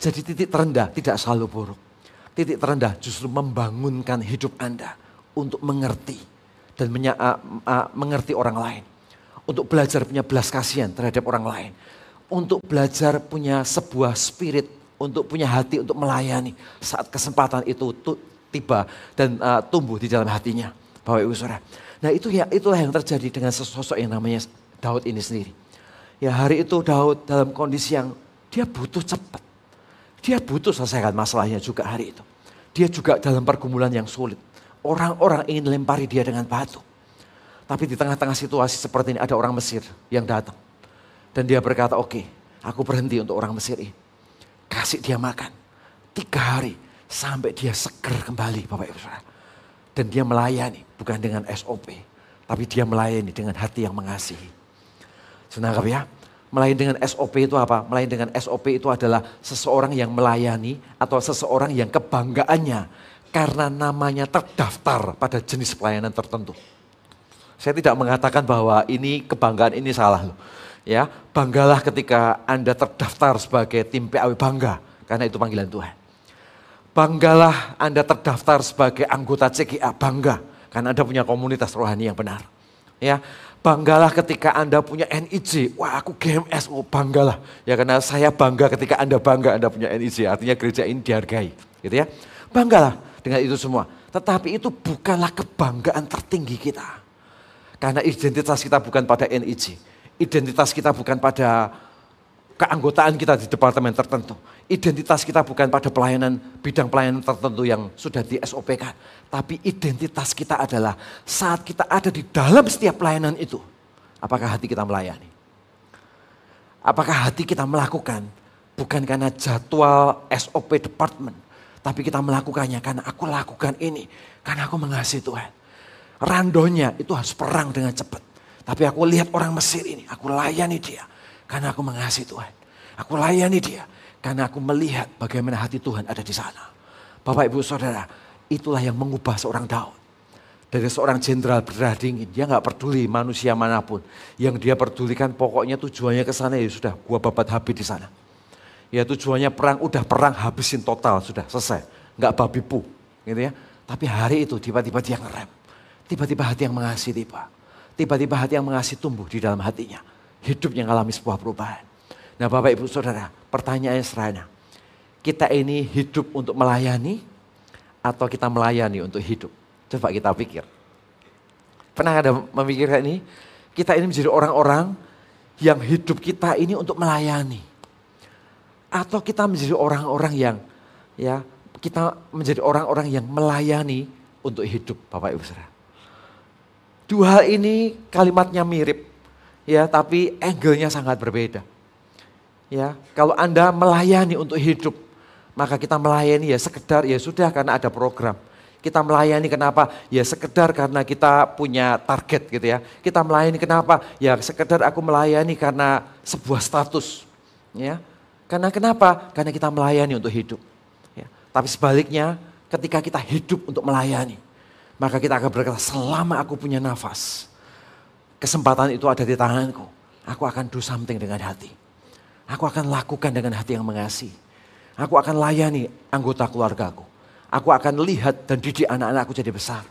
Jadi titik terendah tidak selalu buruk. Titik terendah justru membangunkan hidup Anda untuk mengerti dan mengerti orang lain. Untuk belajar punya belas kasihan terhadap orang lain. Untuk belajar punya sebuah spirit, untuk punya hati untuk melayani saat kesempatan itu tiba dan tumbuh di dalam hatinya. Bapak Ibu Saudara. Nah itulah yang terjadi dengan sosok yang namanya Daud ini sendiri. Ya hari itu Daud dalam kondisi yang dia butuh cepat. Dia butuh selesaikan masalahnya juga hari itu. Dia juga dalam pergumulan yang sulit. Orang-orang ingin lempari dia dengan batu. Tapi di tengah-tengah situasi seperti ini ada orang Mesir yang datang. Dan dia berkata, oke, aku berhenti untuk orang Mesir ini. Kasih dia makan. 3 hari sampai dia seger kembali Bapak Ibu Saudara. Dan dia melayani bukan dengan SOP. Tapi dia melayani dengan hati yang mengasihi. Saudara ya, melayani dengan SOP itu apa? Melayani dengan SOP itu adalah seseorang yang melayani atau seseorang yang kebanggaannya karena namanya terdaftar pada jenis pelayanan tertentu. Saya tidak mengatakan bahwa ini kebanggaan ini salah loh. Ya, banggalah ketika Anda terdaftar sebagai tim PAW bangga karena itu panggilan Tuhan. Banggalah Anda terdaftar sebagai anggota CGA bangga karena Anda punya komunitas rohani yang benar. Ya, banggalah ketika Anda punya NIJ. Wah, aku GMS, oh banggalah. Ya karena saya bangga ketika Anda bangga Anda punya NIJ, artinya gereja ini dihargai, gitu ya. Banggalah dengan itu semua. Tetapi itu bukanlah kebanggaan tertinggi kita. Karena identitas kita bukan pada NIJ. Identitas kita bukan pada keanggotaan kita di departemen tertentu. Identitas kita bukan pada bidang pelayanan tertentu yang sudah di SOP-kan. Tapi identitas kita adalah saat kita ada di dalam setiap pelayanan itu. Apakah hati kita melayani? Apakah hati kita melakukan bukan karena jadwal SOP departemen. Tapi kita melakukannya karena aku lakukan ini. Karena aku mengasihi Tuhan. Randonya itu harus perang dengan cepat. Tapi aku lihat orang Mesir ini, aku layani dia. Karena aku mengasihi Tuhan. Aku layani dia. Karena aku melihat bagaimana hati Tuhan ada di sana. Bapak Ibu Saudara, itulah yang mengubah seorang Daud. Dari seorang jenderal berdarah dingin, dia gak peduli manusia manapun. Yang dia pedulikan pokoknya tujuannya ke sana ya sudah, gua babat habis di sana. Ya tujuannya perang, udah perang habisin total, sudah selesai. Gak babi pu, gitu ya. Tapi hari itu tiba-tiba dia ngerem. Tiba-tiba hati yang mengasihi tiba. Tiba-tiba hati yang mengasihi tumbuh di dalam hatinya. Hidup yang mengalami sebuah perubahan. Nah Bapak Ibu Saudara, pertanyaannya sederhana. Kita ini hidup untuk melayani atau kita melayani untuk hidup? Coba kita pikir. Pernah ada memikirkan ini? Kita ini menjadi orang-orang yang hidup kita ini untuk melayani. Atau kita menjadi orang-orang yang kita menjadi orang-orang yang melayani untuk hidup Bapak Ibu Saudara. Dua hal ini kalimatnya mirip, ya, tapi angle-nya sangat berbeda. Ya, kalau Anda melayani untuk hidup, maka kita melayani ya sekedar ya sudah karena ada program. Kita melayani kenapa? Ya sekedar karena kita punya target gitu ya. Kita melayani kenapa? Ya sekedar aku melayani karena sebuah status. Ya, karena kenapa? Karena kita melayani untuk hidup. Ya, tapi sebaliknya, ketika kita hidup untuk melayani, maka kita akan berkata, selama aku punya nafas, kesempatan itu ada di tanganku. Aku akan do something dengan hati. Aku akan lakukan dengan hati yang mengasihi. Aku akan layani anggota keluargaku. Aku akan lihat dan didik anak-anakku jadi besar.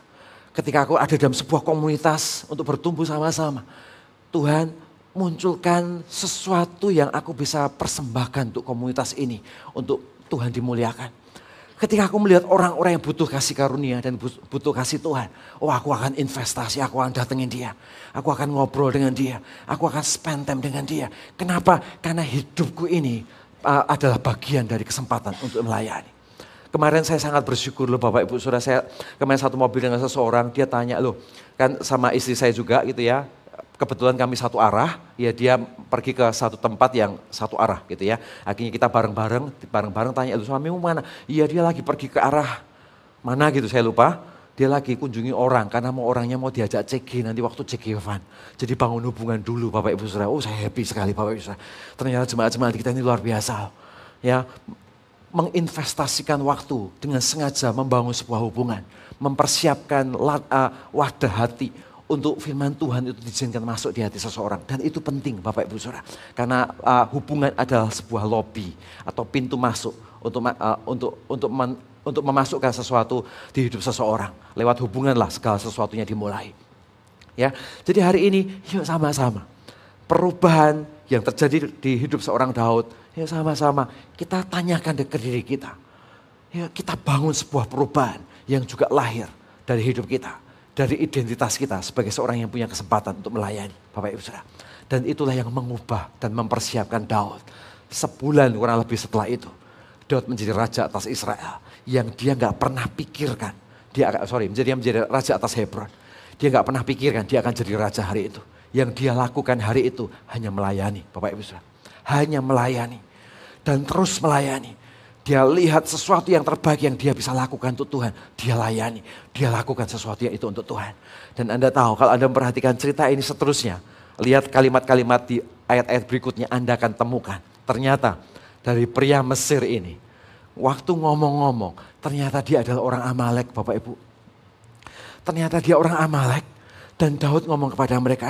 Ketika aku ada dalam sebuah komunitas untuk bertumbuh sama-sama, Tuhan munculkan sesuatu yang aku bisa persembahkan untuk komunitas ini. Untuk Tuhan dimuliakan. Ketika aku melihat orang-orang yang butuh kasih karunia dan butuh kasih Tuhan. Oh aku akan investasi, aku akan datengin dia. Aku akan ngobrol dengan dia. Aku akan spend time dengan dia. Kenapa? Karena hidupku ini adalah bagian dari kesempatan untuk melayani. Kemarin saya sangat bersyukur loh Bapak Ibu Saudara. Saya kemarin satu mobil dengan seseorang, dia tanya loh. Kan sama istri saya juga gitu ya. Kebetulan kami satu arah, ya dia pergi ke satu tempat yang satu arah gitu ya. Akhirnya kita bareng-bareng tanya, lu suamimu mana? Iya dia lagi pergi ke arah mana gitu saya lupa. Dia lagi kunjungi orang karena orangnya mau diajak CG nanti waktu CG Evan. Jadi bangun hubungan dulu Bapak Ibu Saudara. Oh saya happy sekali Bapak Ibu Saudara. Ternyata jemaat-jemaat kita ini luar biasa. Ya, menginvestasikan waktu dengan sengaja membangun sebuah hubungan. Mempersiapkan wadah hati untuk firman Tuhan itu diizinkan masuk di hati seseorang. Dan itu penting Bapak Ibu Saudara. Karena hubungan adalah sebuah lobby atau pintu masuk untuk memasukkan sesuatu di hidup seseorang. Lewat hubunganlah segala sesuatunya dimulai. Ya, jadi hari ini yuk sama-sama perubahan yang terjadi di hidup seorang Daud, yuk sama-sama kita tanyakan ke diri kita. Ya, kita bangun sebuah perubahan yang juga lahir dari hidup kita, dari identitas kita sebagai seorang yang punya kesempatan untuk melayani Bapak Ibu Saudara. Dan itulah yang mengubah dan mempersiapkan Daud. Sebulan kurang lebih setelah itu, Daud menjadi raja atas Israel yang dia nggak pernah pikirkan. Menjadi raja atas Hebron. Dia nggak pernah pikirkan dia akan jadi raja hari itu. Yang dia lakukan hari itu hanya melayani Bapak Ibu Saudara. Hanya melayani dan terus melayani. Dia lihat sesuatu yang terbaik yang dia bisa lakukan untuk Tuhan. Dia layani, dia lakukan sesuatu yang itu untuk Tuhan. Dan Anda tahu kalau Anda memperhatikan cerita ini seterusnya. Lihat kalimat-kalimat di ayat-ayat berikutnya Anda akan temukan. Ternyata dari pria Mesir ini, waktu ngomong-ngomong, ternyata dia adalah orang Amalek Bapak Ibu. Ternyata dia orang Amalek. Dan Daud ngomong kepada mereka,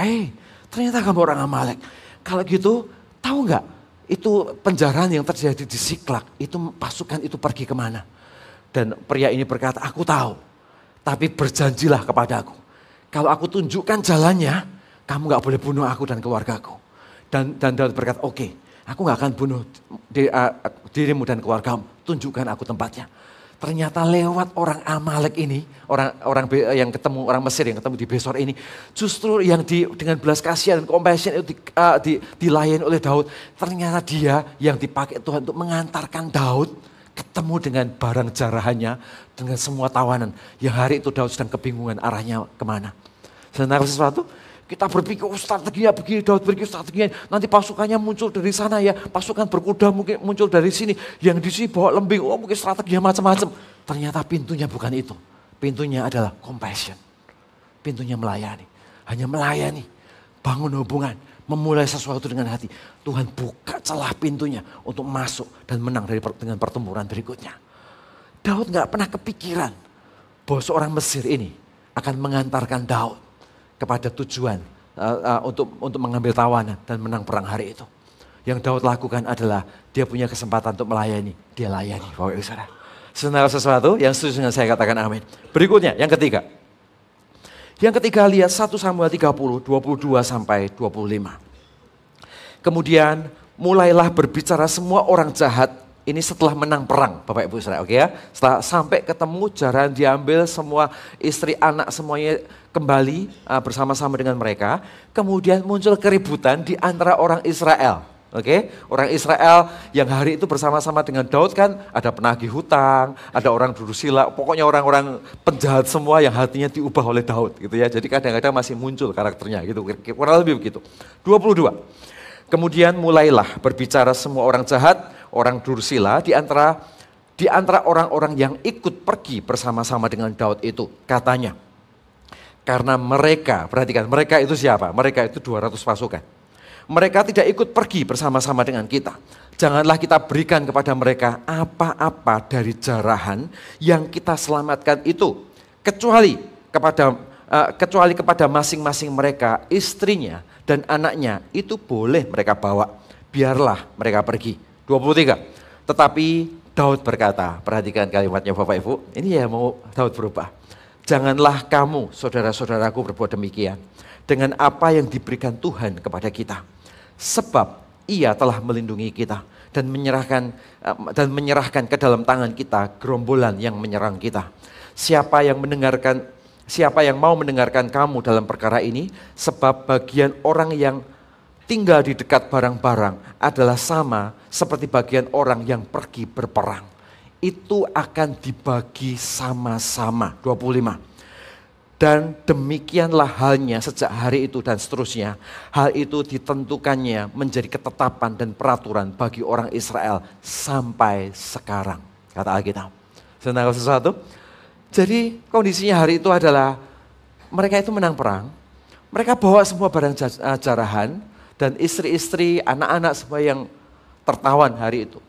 ternyata kamu orang Amalek. Kalau gitu, tahu nggak? Itu penjarahan yang terjadi di Siklak, itu pasukan itu pergi kemana? Dan pria ini berkata, aku tahu. Tapi berjanjilah kepadaku. Kalau aku tunjukkan jalannya, kamu nggak boleh bunuh aku dan keluargaku. Dan Daud berkata, oke, aku nggak akan bunuh dirimu dan keluargamu. Tunjukkan aku tempatnya. Ternyata lewat orang Amalek ini, orang yang ketemu, orang Mesir yang ketemu di Besor ini, justru yang dengan belas kasihan dan compassion itu dilayani oleh Daud. Ternyata dia yang dipakai Tuhan untuk mengantarkan Daud ketemu dengan barang jarahannya, dengan semua tawanan. Yang hari itu Daud sedang kebingungan arahnya kemana. Sebenarnya sesuatu, kita berpikir strateginya begini, Daud berpikir strateginya, nanti pasukannya muncul dari sana ya, pasukan berkuda mungkin muncul dari sini, yang di sini bawa lembing, mungkin strateginya macam-macam. Ternyata pintunya bukan itu, pintunya adalah compassion, pintunya melayani, hanya melayani, bangun hubungan, memulai sesuatu dengan hati. Tuhan buka celah pintunya untuk masuk dan menang dengan pertempuran berikutnya. Daud gak pernah kepikiran bahwa seorang Mesir ini akan mengantarkan Daud kepada tujuan untuk mengambil tawanan dan menang perang hari itu. Yang Daud lakukan adalah dia punya kesempatan untuk melayani. Dia layani Bapak Ibu Saudara. Sebenarnya sesuatu yang setuju dengan saya katakan amin. Berikutnya yang ketiga. Yang ketiga lihat 1 Samuel 30, 22 sampai 25. Kemudian mulailah berbicara semua orang jahat. Ini setelah menang perang Bapak Ibu Saudara, oke ya. Setelah sampai ketemu jaran diambil semua istri anak semuanya kembali bersama-sama dengan mereka. Kemudian muncul keributan di antara orang Israel. Oke, orang Israel yang hari itu bersama-sama dengan Daud kan ada penagih hutang, ada orang durusila, pokoknya orang-orang penjahat semua yang hatinya diubah oleh Daud gitu ya. Jadi kadang-kadang masih muncul karakternya gitu, kurang lebih begitu. 22. Kemudian mulailah berbicara semua orang jahat, orang dursila di antara orang-orang yang ikut pergi bersama-sama dengan Daud itu. Katanya, karena mereka, perhatikan mereka itu siapa? Mereka itu 200 pasukan. Mereka tidak ikut pergi bersama-sama dengan kita. Janganlah kita berikan kepada mereka apa-apa dari jarahan yang kita selamatkan itu. Kecuali kepada masing-masing mereka, istrinya dan anaknya itu boleh mereka bawa. Biarlah mereka pergi. 23. Tetapi Daud berkata, perhatikan kalimatnya Bapak Ibu, ini ya mau Daud berubah. Janganlah kamu saudara-saudaraku berbuat demikian dengan apa yang diberikan Tuhan kepada kita. Sebab ia telah melindungi kita dan menyerahkan ke dalam tangan kita gerombolan yang menyerang kita. Siapa yang mau mendengarkan kamu dalam perkara ini, sebab bagian orang yang tinggal di dekat barang-barang adalah sama seperti bagian orang yang pergi berperang. Itu akan dibagi sama-sama. 25. Dan demikianlah halnya sejak hari itu dan seterusnya. Hal itu ditentukannya menjadi ketetapan dan peraturan bagi orang Israel sampai sekarang. Kata Alkitab. Senang sesuatu? Jadi kondisinya hari itu adalah mereka itu menang perang. Mereka bawa semua barang jarahan dan istri-istri, anak-anak semua yang tertawan hari itu.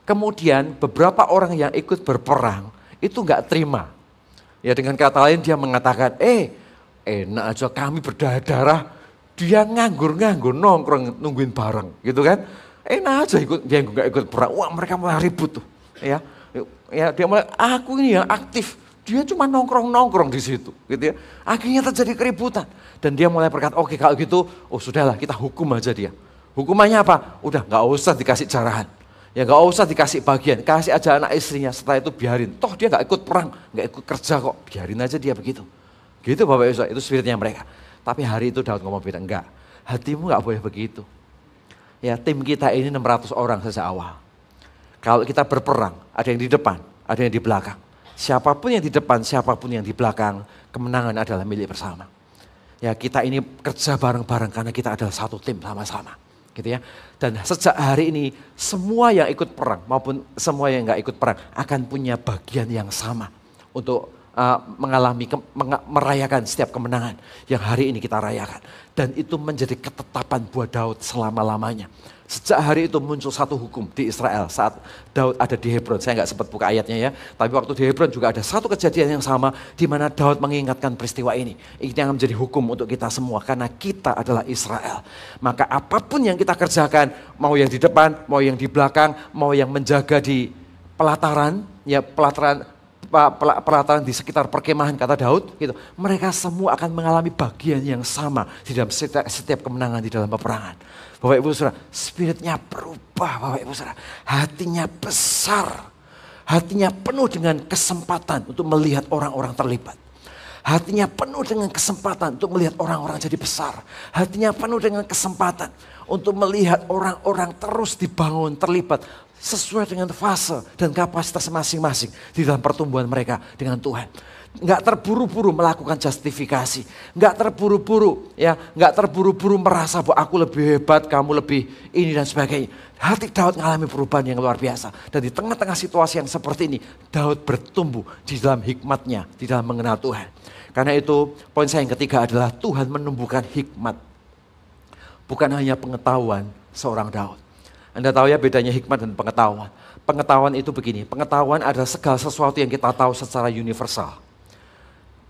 Kemudian beberapa orang yang ikut berperang itu nggak terima. Ya dengan kata lain dia mengatakan, Enak aja kami berdarah-darah, dia nganggur-nganggur nongkrong nungguin bareng gitu kan. Enak aja dia nggak ikut perang, wah mereka mulai ribut tuh. Ya dia mulai, aku ini yang aktif, dia cuma nongkrong-nongkrong di situ gitu ya. Akhirnya terjadi keributan. Dan dia mulai berkata, oke kalau gitu, oh sudahlah kita hukum aja dia. Hukumannya apa? Udah nggak usah dikasih jarahan. Ya nggak usah dikasih bagian, kasih aja anak istrinya, setelah itu biarin. Toh dia nggak ikut perang, nggak ikut kerja kok, biarin aja dia begitu. Gitu Bapak Ibu, itu spiritnya mereka. Tapi hari itu Daud ngomong beda, enggak. Hatimu nggak boleh begitu. Ya tim kita ini 600 orang sejak awal. Kalau kita berperang, ada yang di depan, ada yang di belakang. Siapapun yang di depan, siapapun yang di belakang, kemenangan adalah milik bersama. Ya kita ini kerja bareng-bareng karena kita adalah satu tim sama-sama. Gitu ya. Dan sejak hari ini semua yang ikut perang maupun semua yang nggak ikut perang akan punya bagian yang sama untuk merayakan setiap kemenangan yang hari ini kita rayakan. Dan itu menjadi ketetapan buat Daud selama-lamanya. Sejak hari itu muncul satu hukum di Israel saat Daud ada di Hebron. Saya nggak sempat buka ayatnya ya, tapi waktu di Hebron juga ada satu kejadian yang sama di mana Daud mengingatkan peristiwa ini. Ini yang menjadi hukum untuk kita semua karena kita adalah Israel. Maka apapun yang kita kerjakan, mau yang di depan, mau yang di belakang, mau yang menjaga di pelataran, ya pelataran di sekitar perkemahan kata Daud, gitu. Mereka semua akan mengalami bagian yang sama di dalam setiap kemenangan di dalam peperangan. Bapak Ibu Saudara, spiritnya berubah Bapak Ibu Saudara. Hatinya besar. Hatinya penuh dengan kesempatan untuk melihat orang-orang terlibat. Hatinya penuh dengan kesempatan untuk melihat orang-orang jadi besar. Hatinya penuh dengan kesempatan untuk melihat orang-orang terus dibangun, terlibat sesuai dengan fase dan kapasitas masing-masing di dalam pertumbuhan mereka dengan Tuhan. Nggak terburu-buru melakukan justifikasi, nggak terburu-buru merasa bahwa aku lebih hebat, kamu lebih ini dan sebagainya. Hati Daud mengalami perubahan yang luar biasa. Dan di tengah-tengah situasi yang seperti ini, Daud bertumbuh di dalam hikmatnya, di dalam mengenal Tuhan. Karena itu poin saya yang ketiga adalah Tuhan menumbuhkan hikmat. Bukan hanya pengetahuan seorang Daud. Anda tahu ya bedanya hikmat dan pengetahuan. Pengetahuan itu begini, pengetahuan adalah segala sesuatu yang kita tahu secara universal.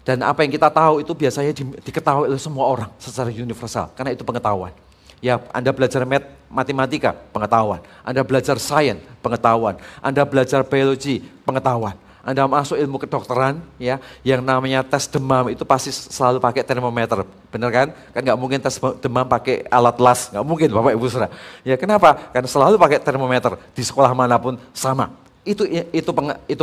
Dan apa yang kita tahu itu biasanya diketahui oleh semua orang secara universal, karena itu pengetahuan. Ya, Anda belajar matematika, pengetahuan. Anda belajar sains, pengetahuan. Anda belajar biologi, pengetahuan. Anda masuk ilmu kedokteran, ya, yang namanya tes demam itu pasti selalu pakai termometer, benar kan? Kan nggak mungkin tes demam pakai alat las, nggak mungkin Bapak Ibu Saudara. Ya kenapa? Karena selalu pakai termometer di sekolah manapun sama. Itu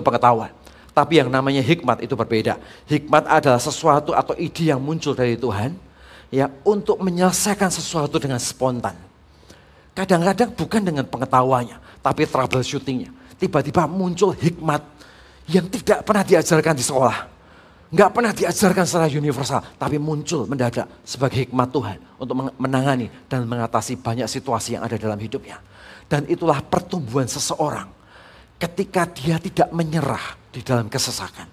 pengetahuan. Tapi yang namanya hikmat itu berbeda. Hikmat adalah sesuatu atau ide yang muncul dari Tuhan, ya, untuk menyelesaikan sesuatu dengan spontan. Kadang-kadang bukan dengan pengetahuannya, tapi troubleshootingnya. Tiba-tiba muncul hikmat yang tidak pernah diajarkan di sekolah. Nggak pernah diajarkan secara universal, tapi muncul mendadak sebagai hikmat Tuhan untuk menangani dan mengatasi banyak situasi yang ada dalam hidupnya. Dan itulah pertumbuhan seseorang ketika dia tidak menyerah di dalam kesesakan.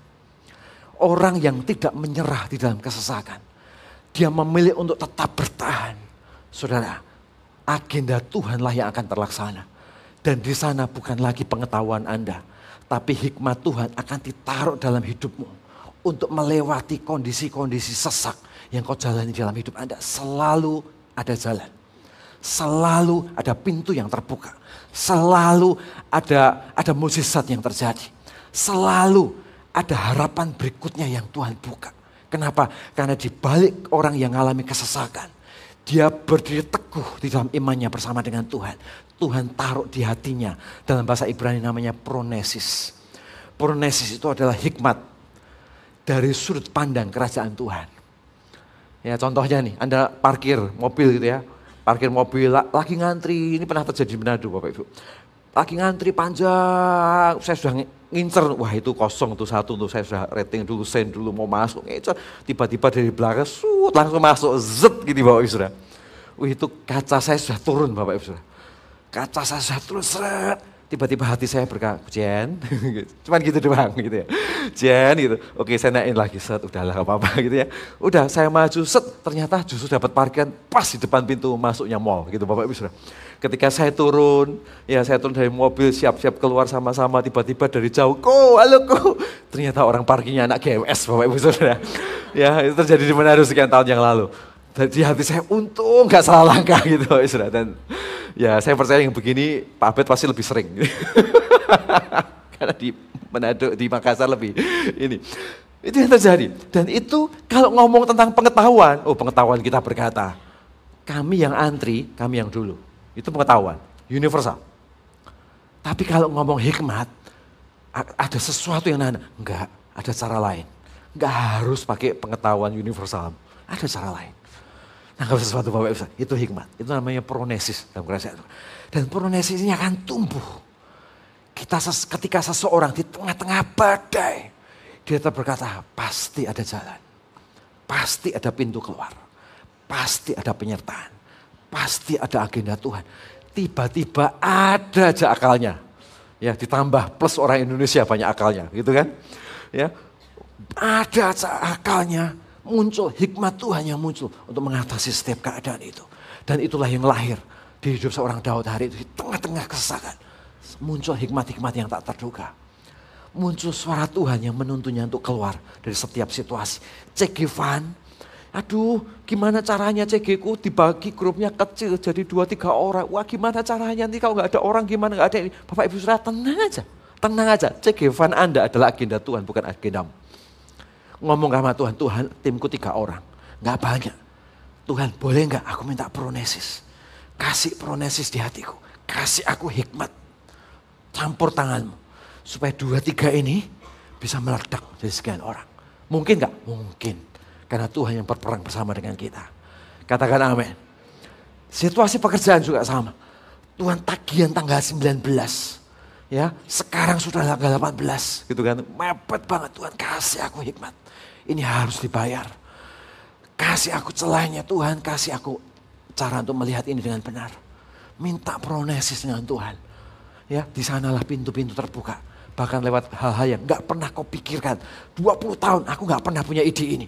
Orang yang tidak menyerah di dalam kesesakan, dia memilih untuk tetap bertahan. Saudara, agenda Tuhanlah yang akan terlaksana. Dan di sana bukan lagi pengetahuan Anda, tapi hikmat Tuhan akan ditaruh dalam hidupmu untuk melewati kondisi-kondisi sesak yang kau jalani dalam hidup Anda. Selalu ada jalan. Selalu ada pintu yang terbuka. Selalu ada mukjizat yang terjadi. Selalu ada harapan berikutnya yang Tuhan buka. Kenapa? Karena di balik orang yang mengalami kesesakan, dia berdiri teguh di dalam imannya bersama dengan Tuhan. Tuhan taruh di hatinya, dalam bahasa Ibrani namanya pronesis. Pronesis itu adalah hikmat dari sudut pandang kerajaan Tuhan. Ya, contohnya nih, Anda parkir mobil gitu ya. Parkir mobil, lagi ngantri, ini pernah terjadi di Manado Bapak Ibu. Lagi ngantri panjang, saya sudah ngincer, wah itu kosong tuh satu tuh, saya sudah rating dulu, sen dulu mau masuk. Tiba-tiba dari belakang, langsung masuk, zet gitu Bapak Ibu Saudara. Wih itu kaca saya sudah turun Bapak Ibu Saudara. Kaca saya sudah turun, seret. Tiba-tiba hati saya berkata, Jen, cuman gitu doang gitu ya. Jen gitu, oke saya naikin lagi, set, udahlah gak apa-apa gitu ya. Udah saya maju, set, ternyata justru dapat parkiran pas di depan pintu masuknya mall gitu Bapak Ibu Saudara. Ketika saya turun, ya saya turun dari mobil siap-siap keluar sama-sama, tiba-tiba dari jauh, halo ko. Ternyata orang parkirnya anak GMS Bapak Ibu Saudara. Ya, itu terjadi di Manado sekian tahun yang lalu. Dan di hati saya untung gak salah langkah gitu Pak Yusra. Dan ya saya percaya yang begini Pak Abed pasti lebih sering. Karena di Manado, di Makassar lebih ini. Itu yang terjadi. Dan itu kalau ngomong tentang pengetahuan, pengetahuan kita berkata, kami yang antri, kami yang dulu. Itu pengetahuan, universal. Tapi kalau ngomong hikmat, ada sesuatu yang enggak, ada cara lain. Enggak harus pakai pengetahuan universal, ada cara lain. Nangkap sesuatu Bapak Ibu, itu hikmat. Itu namanya pronesis dalam kerajaan. Dan pronesis ini akan tumbuh. Ketika seseorang di tengah-tengah badai, dia berkata, pasti ada jalan. Pasti ada pintu keluar. Pasti ada penyertaan. Pasti ada agenda Tuhan. Tiba-tiba ada aja akalnya. Ya, ditambah plus orang Indonesia banyak akalnya, gitu kan? Ya. Ada aja akalnya, muncul hikmat Tuhan yang muncul untuk mengatasi setiap keadaan itu. Dan itulah yang lahir di hidup seorang Daud hari itu. Di tengah-tengah kesesakan, muncul hikmat-hikmat yang tak terduga. Muncul suara Tuhan yang menuntunnya untuk keluar dari setiap situasi. Cek Van, aduh gimana caranya CG ku dibagi grupnya kecil jadi 2-3 orang. Wah gimana caranya nanti kalau gak ada orang gimana gak ada ini. Bapak Ibu Saudara tenang aja. Tenang aja, CG Van Anda adalah agenda Tuhan bukan agendamu. Ngomong sama Tuhan, Tuhan timku 3 orang. Gak banyak. Tuhan boleh gak aku minta pronesis. Kasih pronesis di hatiku. Kasih aku hikmat. Campur tanganmu. Supaya 2-3 ini bisa meledak dari sekian orang. Mungkin gak? Mungkin. Karena Tuhan yang berperang bersama dengan kita. Katakan amin. Situasi pekerjaan juga sama. Tuhan tagihan tanggal 19. Ya, sekarang sudah tanggal 18 gitu kan. Mepet banget, Tuhan kasih aku hikmat. Ini harus dibayar. Kasih aku celahnya Tuhan, kasih aku cara untuk melihat ini dengan benar. Minta pronesis dengan Tuhan. Ya, di sanalah pintu-pintu terbuka. Bahkan lewat hal-hal yang gak pernah kau pikirkan. 20 tahun aku gak pernah punya ide ini.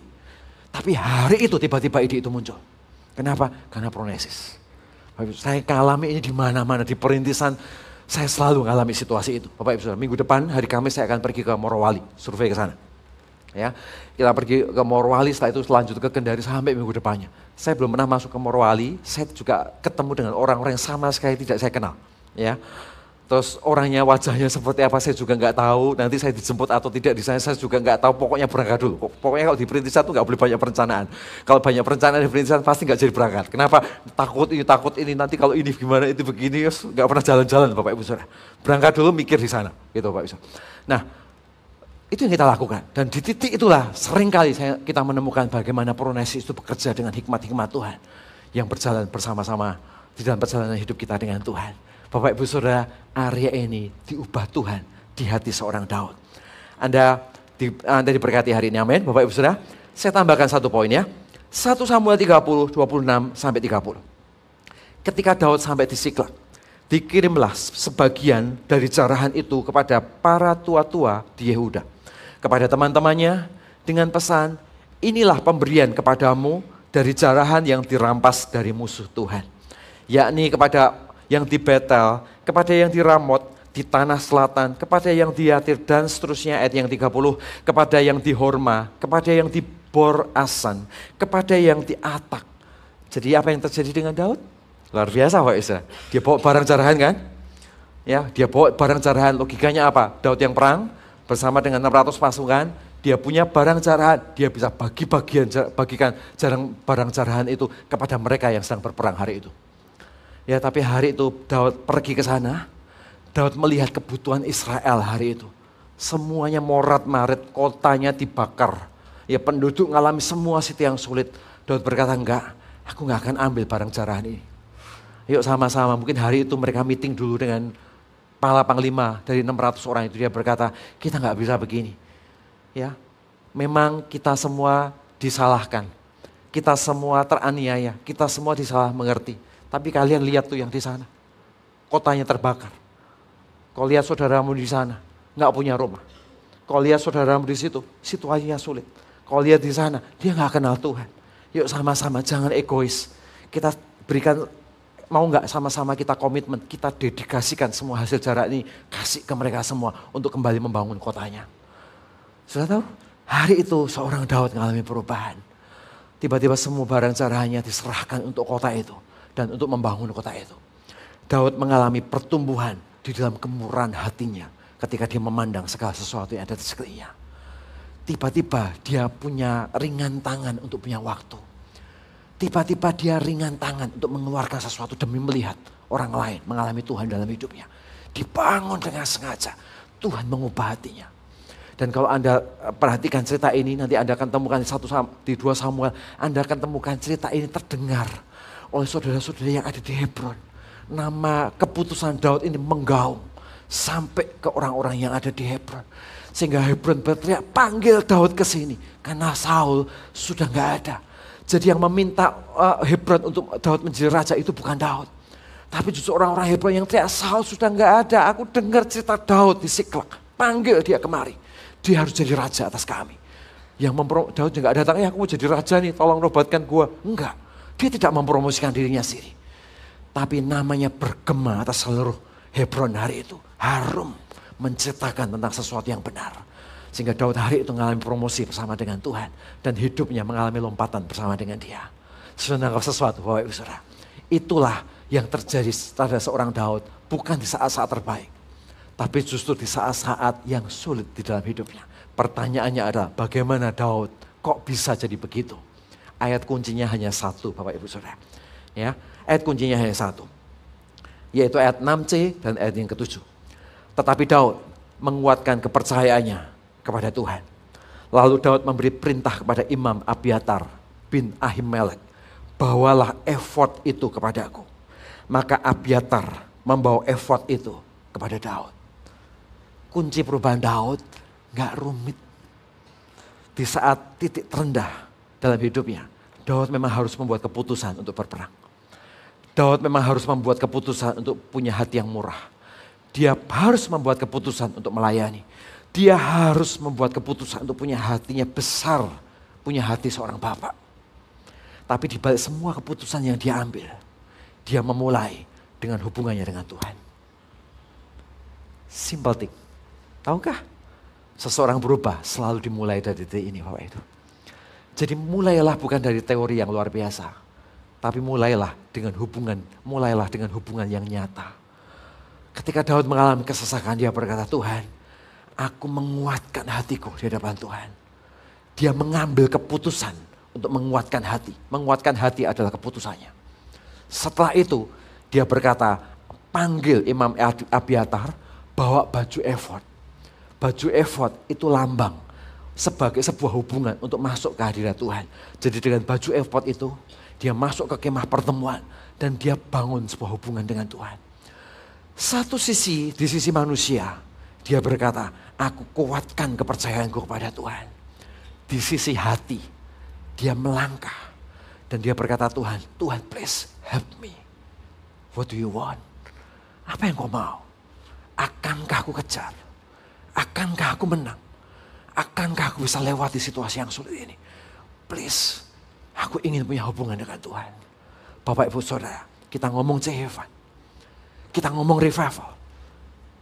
Tapi hari itu tiba-tiba ide itu muncul. Kenapa? Karena pronesis. Saya mengalami ini di mana-mana, di perintisan. Saya selalu mengalami situasi itu. Bapak Ibu Saudara, minggu depan hari Kamis saya akan pergi ke Morowali, survei ke sana. Ya, kita pergi ke Morowali, setelah itu lanjut ke Kendari sampai minggu depannya. Saya belum pernah masuk ke Morowali, saya juga ketemu dengan orang-orang yang sama sekali tidak saya kenal. Ya. Terus orangnya, wajahnya seperti apa saya juga nggak tahu. Nanti saya dijemput atau tidak di sana saya juga nggak tahu. Pokoknya berangkat dulu. Pokoknya kalau di perintisan itu nggak boleh banyak perencanaan. Kalau banyak perencanaan di perintisan pasti nggak jadi berangkat. Kenapa? Takut ini nanti kalau ini gimana itu begini. Nggak pernah jalan-jalan Bapak Ibu Saudara. Berangkat dulu mikir di sana, gitu Bapak Ibu Saudara. Nah, itu yang kita lakukan. Dan di titik itulah seringkali kita menemukan bagaimana pronesis itu bekerja dengan hikmat-hikmat Tuhan yang berjalan bersama-sama di dalam perjalanan hidup kita dengan Tuhan. Bapak Ibu Saudara, area ini diubah Tuhan di hati seorang Daud. Anda diberkati hari ini, amin. Bapak Ibu Saudara, saya tambahkan satu poin ya. 1 Samuel 30, 26 sampai 30. Ketika Daud sampai di Siklag, dikirimlah sebagian dari jarahan itu kepada para tua-tua di Yehuda. Kepada teman-temannya dengan pesan, inilah pemberian kepadamu dari jarahan yang dirampas dari musuh Tuhan. Yakni kepada yang di Betel, kepada yang di Ramot, di tanah selatan, kepada yang di Yatir, dan seterusnya ayat yang 30, kepada yang di Horma, kepada yang di Bor Asan, kepada yang di Atak. Jadi apa yang terjadi dengan Daud? Luar biasa Pak Isa. Dia bawa barang jarahan kan? Ya, dia bawa barang jarahan, logikanya apa? Daud yang perang bersama dengan 600 pasukan, dia punya barang jarahan, dia bisa bagikan barang jarahan itu kepada mereka yang sedang berperang hari itu. Ya, tapi hari itu Daud pergi ke sana, Daud melihat kebutuhan Israel hari itu. Semuanya morat-marit, kotanya dibakar. Ya, penduduk mengalami semua situasi yang sulit. Daud berkata, enggak, aku enggak akan ambil barang jarahan ini. Yuk sama-sama, mungkin hari itu mereka meeting dulu dengan Kepala Panglima dari 600 orang itu. Dia berkata, kita enggak bisa begini. Ya, memang kita semua disalahkan. Kita semua teraniaya, kita semua disalah mengerti. Tapi kalian lihat tuh yang di sana, kotanya terbakar. Kau lihat saudaramu di sana, nggak punya rumah. Kau lihat saudaramu di situ, situasinya sulit. Kau lihat di sana, dia nggak kenal Tuhan. Yuk sama-sama, jangan egois. Kita berikan, mau nggak sama-sama kita komitmen, kita dedikasikan semua hasil jarahan ini, kasih ke mereka semua untuk kembali membangun kotanya. Sudah tahu? Hari itu seorang Daud mengalami perubahan. Tiba-tiba semua barang caranya diserahkan untuk kota itu. Dan untuk membangun kota itu. Daud mengalami pertumbuhan di dalam kemurahan hatinya. Ketika dia memandang segala sesuatu yang ada di sekelilingnya. Tiba-tiba dia punya ringan tangan untuk punya waktu. Tiba-tiba dia ringan tangan untuk mengeluarkan sesuatu demi melihat orang lain mengalami Tuhan dalam hidupnya. Dibangun dengan sengaja. Tuhan mengubah hatinya. Dan kalau Anda perhatikan cerita ini, nanti Anda akan temukan di 2 Samuel, Anda akan temukan cerita ini terdengar oleh saudara-saudara yang ada di Hebron. Nama keputusan Daud ini menggaung sampai ke orang-orang yang ada di Hebron. Sehingga Hebron berteriak, panggil Daud ke sini. Karena Saul sudah gak ada. Jadi yang meminta Hebron untuk Daud menjadi raja itu bukan Daud. Tapi justru orang-orang Hebron yang teriak, Saul sudah gak ada. Aku dengar cerita Daud di Siklag. Panggil dia kemari. Dia harus jadi raja atas kami. Yang Daud juga gak datang, aku mau jadi raja nih, tolong nobatkan gua. Enggak, dia tidak mempromosikan dirinya sendiri. Tapi namanya bergema atas seluruh Hebron hari itu. Harum, menceritakan tentang sesuatu yang benar. Sehingga Daud hari itu mengalami promosi bersama dengan Tuhan. Dan hidupnya mengalami lompatan bersama dengan dia. Sudah sesuatu Bapak Ibu Saudara. Itulah yang terjadi pada seorang Daud. Bukan di saat-saat terbaik. Tapi justru di saat-saat yang sulit di dalam hidupnya. Pertanyaannya adalah bagaimana Daud kok bisa jadi begitu? Ayat kuncinya hanya satu Bapak Ibu Saudara. Ya, ayat kuncinya hanya satu. Yaitu ayat 6c dan ayat yang ke-7. Tetapi Daud menguatkan kepercayaannya kepada Tuhan. Lalu Daud memberi perintah kepada Imam Abiatar bin Ahimelek. Bawalah efod itu kepadaku. Maka Abiatar membawa efod itu kepada Daud. Kunci perubahan Daud gak rumit. Di saat titik terendah dalam hidupnya, Daud memang harus membuat keputusan untuk berperang. Daud memang harus membuat keputusan untuk punya hati yang murah. Dia harus membuat keputusan untuk melayani. Dia harus membuat keputusan untuk punya hatinya besar, punya hati seorang bapak. Tapi di balik semua keputusan yang dia ambil, dia memulai dengan hubungannya dengan Tuhan. Simple thing. Tahukah? Seseorang berubah selalu dimulai dari titik ini Bapak itu. Jadi mulailah bukan dari teori yang luar biasa. Tapi mulailah dengan hubungan yang nyata. Ketika Daud mengalami kesesakan, dia berkata, Tuhan, aku menguatkan hatiku di hadapan Tuhan. Dia mengambil keputusan untuk menguatkan hati. Menguatkan hati adalah keputusannya. Setelah itu, dia berkata, panggil Imam Abiatar, bawa baju efod. Baju efod itu lambang sebagai sebuah hubungan untuk masuk ke hadirat Tuhan. Jadi dengan baju efod itu, dia masuk ke kemah pertemuan dan dia bangun sebuah hubungan dengan Tuhan. Satu sisi, di sisi manusia, dia berkata, aku kuatkan kepercayaanku kepada Tuhan. Di sisi hati, dia melangkah dan dia berkata, Tuhan please help me. What do you want? Apa yang kau mau? Akankah aku kejar? Akankah aku menang? Akankah aku bisa lewati situasi yang sulit ini? Please, aku ingin punya hubungan dengan Tuhan. Bapak Ibu Saudara, kita ngomong Cehevan. Kita ngomong revival.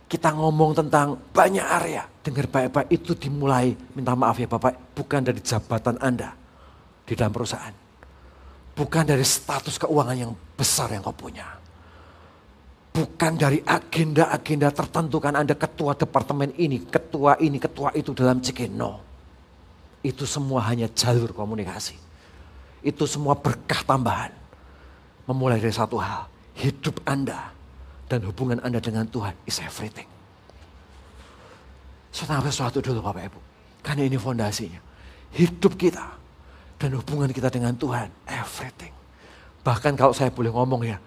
Kita ngomong tentang banyak area. Dengar baik-baik, itu dimulai, minta maaf ya Bapak, bukan dari jabatan Anda di dalam perusahaan. Bukan dari status keuangan yang besar yang kau punya. Bukan dari agenda-agenda tertentu kan Anda ketua departemen ini, ketua itu dalam CK. No. Itu semua hanya jalur komunikasi. Itu semua berkah tambahan. Memulai dari satu hal, hidup Anda dan hubungan Anda dengan Tuhan is everything. Sampai sesuatu dulu Bapak Ibu. Karena ini fondasinya. Hidup kita dan hubungan kita dengan Tuhan, everything. Bahkan kalau saya boleh ngomong ya,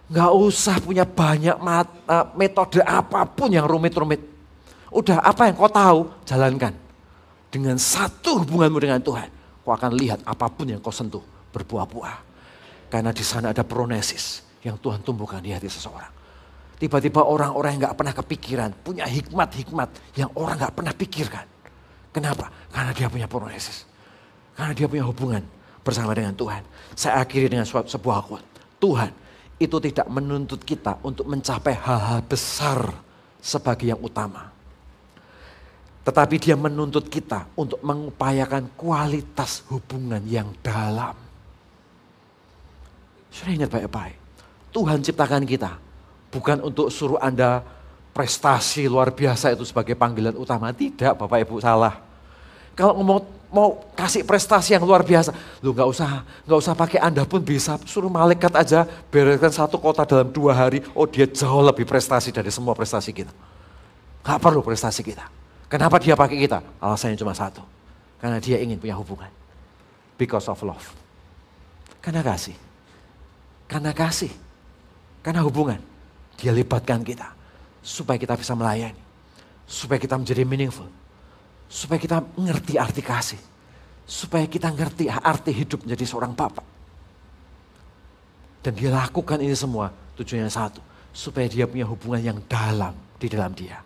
gak usah punya banyak metode apapun yang rumit-rumit. Udah apa yang kau tahu, jalankan. Dengan satu hubunganmu dengan Tuhan, kau akan lihat apapun yang kau sentuh berbuah-buah. Karena di sana ada pronesis yang Tuhan tumbuhkan di hati seseorang. Tiba-tiba orang-orang yang gak pernah kepikiran, punya hikmat-hikmat yang orang gak pernah pikirkan. Kenapa? Karena dia punya pronesis. Karena dia punya hubungan bersama dengan Tuhan. Saya akhiri dengan sebuah quote. Tuhan itu tidak menuntut kita untuk mencapai hal-hal besar sebagai yang utama. Tetapi dia menuntut kita untuk mengupayakan kualitas hubungan yang dalam. Sudah ingat baik-baik. Tuhan ciptakan kita bukan untuk suruh Anda prestasi luar biasa itu sebagai panggilan utama. Tidak, Bapak Ibu, salah. Kalau mau kasih prestasi yang luar biasa, lu nggak usah pakai Anda pun bisa. Suruh malaikat aja bereskan satu kota dalam 2 hari. Oh, dia jauh lebih prestasi dari semua prestasi kita. Gak perlu prestasi kita. Kenapa dia pakai kita? Alasannya cuma satu. Karena dia ingin punya hubungan. Because of love. Karena kasih. Karena kasih. Karena hubungan. Dia libatkan kita. Supaya kita bisa melayani. Supaya kita menjadi meaningful. Supaya kita mengerti arti kasih. Supaya kita ngerti arti hidup menjadi seorang bapak. Dan dia lakukan ini semua tujuannya satu. Supaya dia punya hubungan yang dalam di dalam dia.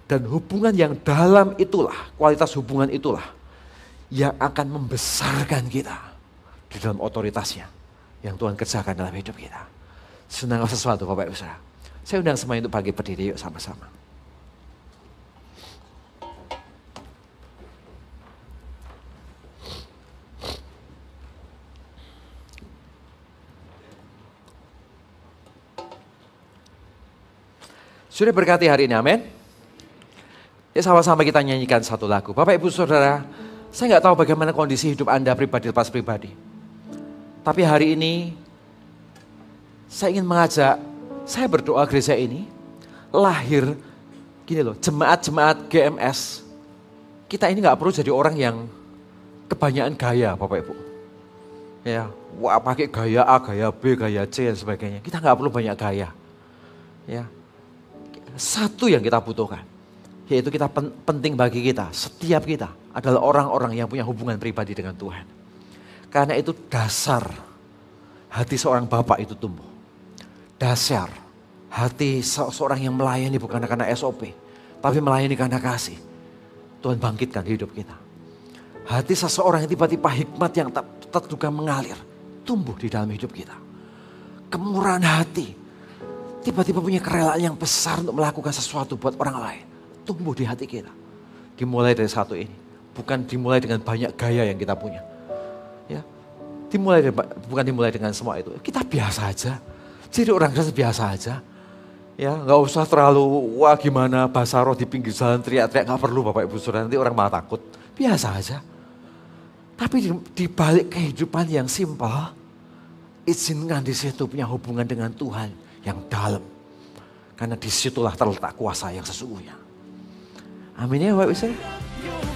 Dan hubungan yang dalam itulah, kualitas hubungan itulah yang akan membesarkan kita di dalam otoritasnya yang Tuhan kerjakan dalam hidup kita. Senang sesuatu Bapak Ibu Saudara. Saya undang semua untuk bagi berdiri yuk sama-sama. Sudah berkati hari ini, amin. Ya sama-sama kita nyanyikan satu lagu. Bapak Ibu Saudara, saya nggak tahu bagaimana kondisi hidup Anda pribadi lepas pribadi. Tapi hari ini saya ingin mengajak, saya berdoa gereja ini lahir gini loh, jemaat-jemaat GMS. Kita ini nggak perlu jadi orang yang kebanyakan gaya Bapak Ibu. Ya, wah pakai gaya A, gaya B, gaya C dan sebagainya. Kita nggak perlu banyak gaya. Ya, satu yang kita butuhkan. Yaitu kita penting bagi kita, setiap kita adalah orang-orang yang punya hubungan pribadi dengan Tuhan. Karena itu dasar hati seorang bapak itu tumbuh. Dasar hati seorang yang melayani bukan karena SOP, tapi melayani karena kasih. Tuhan bangkitkan hidup kita. Hati seseorang yang tiba-tiba hikmat yang tak terduga mengalir, tumbuh di dalam hidup kita. Kemurahan hati, tiba-tiba punya kerelaan yang besar untuk melakukan sesuatu buat orang lain. Tumbuh di hati kita. Dimulai dari satu ini. Bukan dimulai dengan banyak gaya yang kita punya. Ya, bukan dimulai dengan semua itu. Kita biasa aja. Jadi orang biasa aja. Ya, nggak usah terlalu wah gimana bahasa roh di pinggir jalan teriak-teriak, nggak perlu Bapak Ibu Saudara, nanti orang malah takut. Biasa aja. Tapi di balik kehidupan yang simpel, izinkan di situ punya hubungan dengan Tuhan yang dalam. Karena disitulah terletak kuasa yang sesungguhnya. Amin ya Bapak Ibu.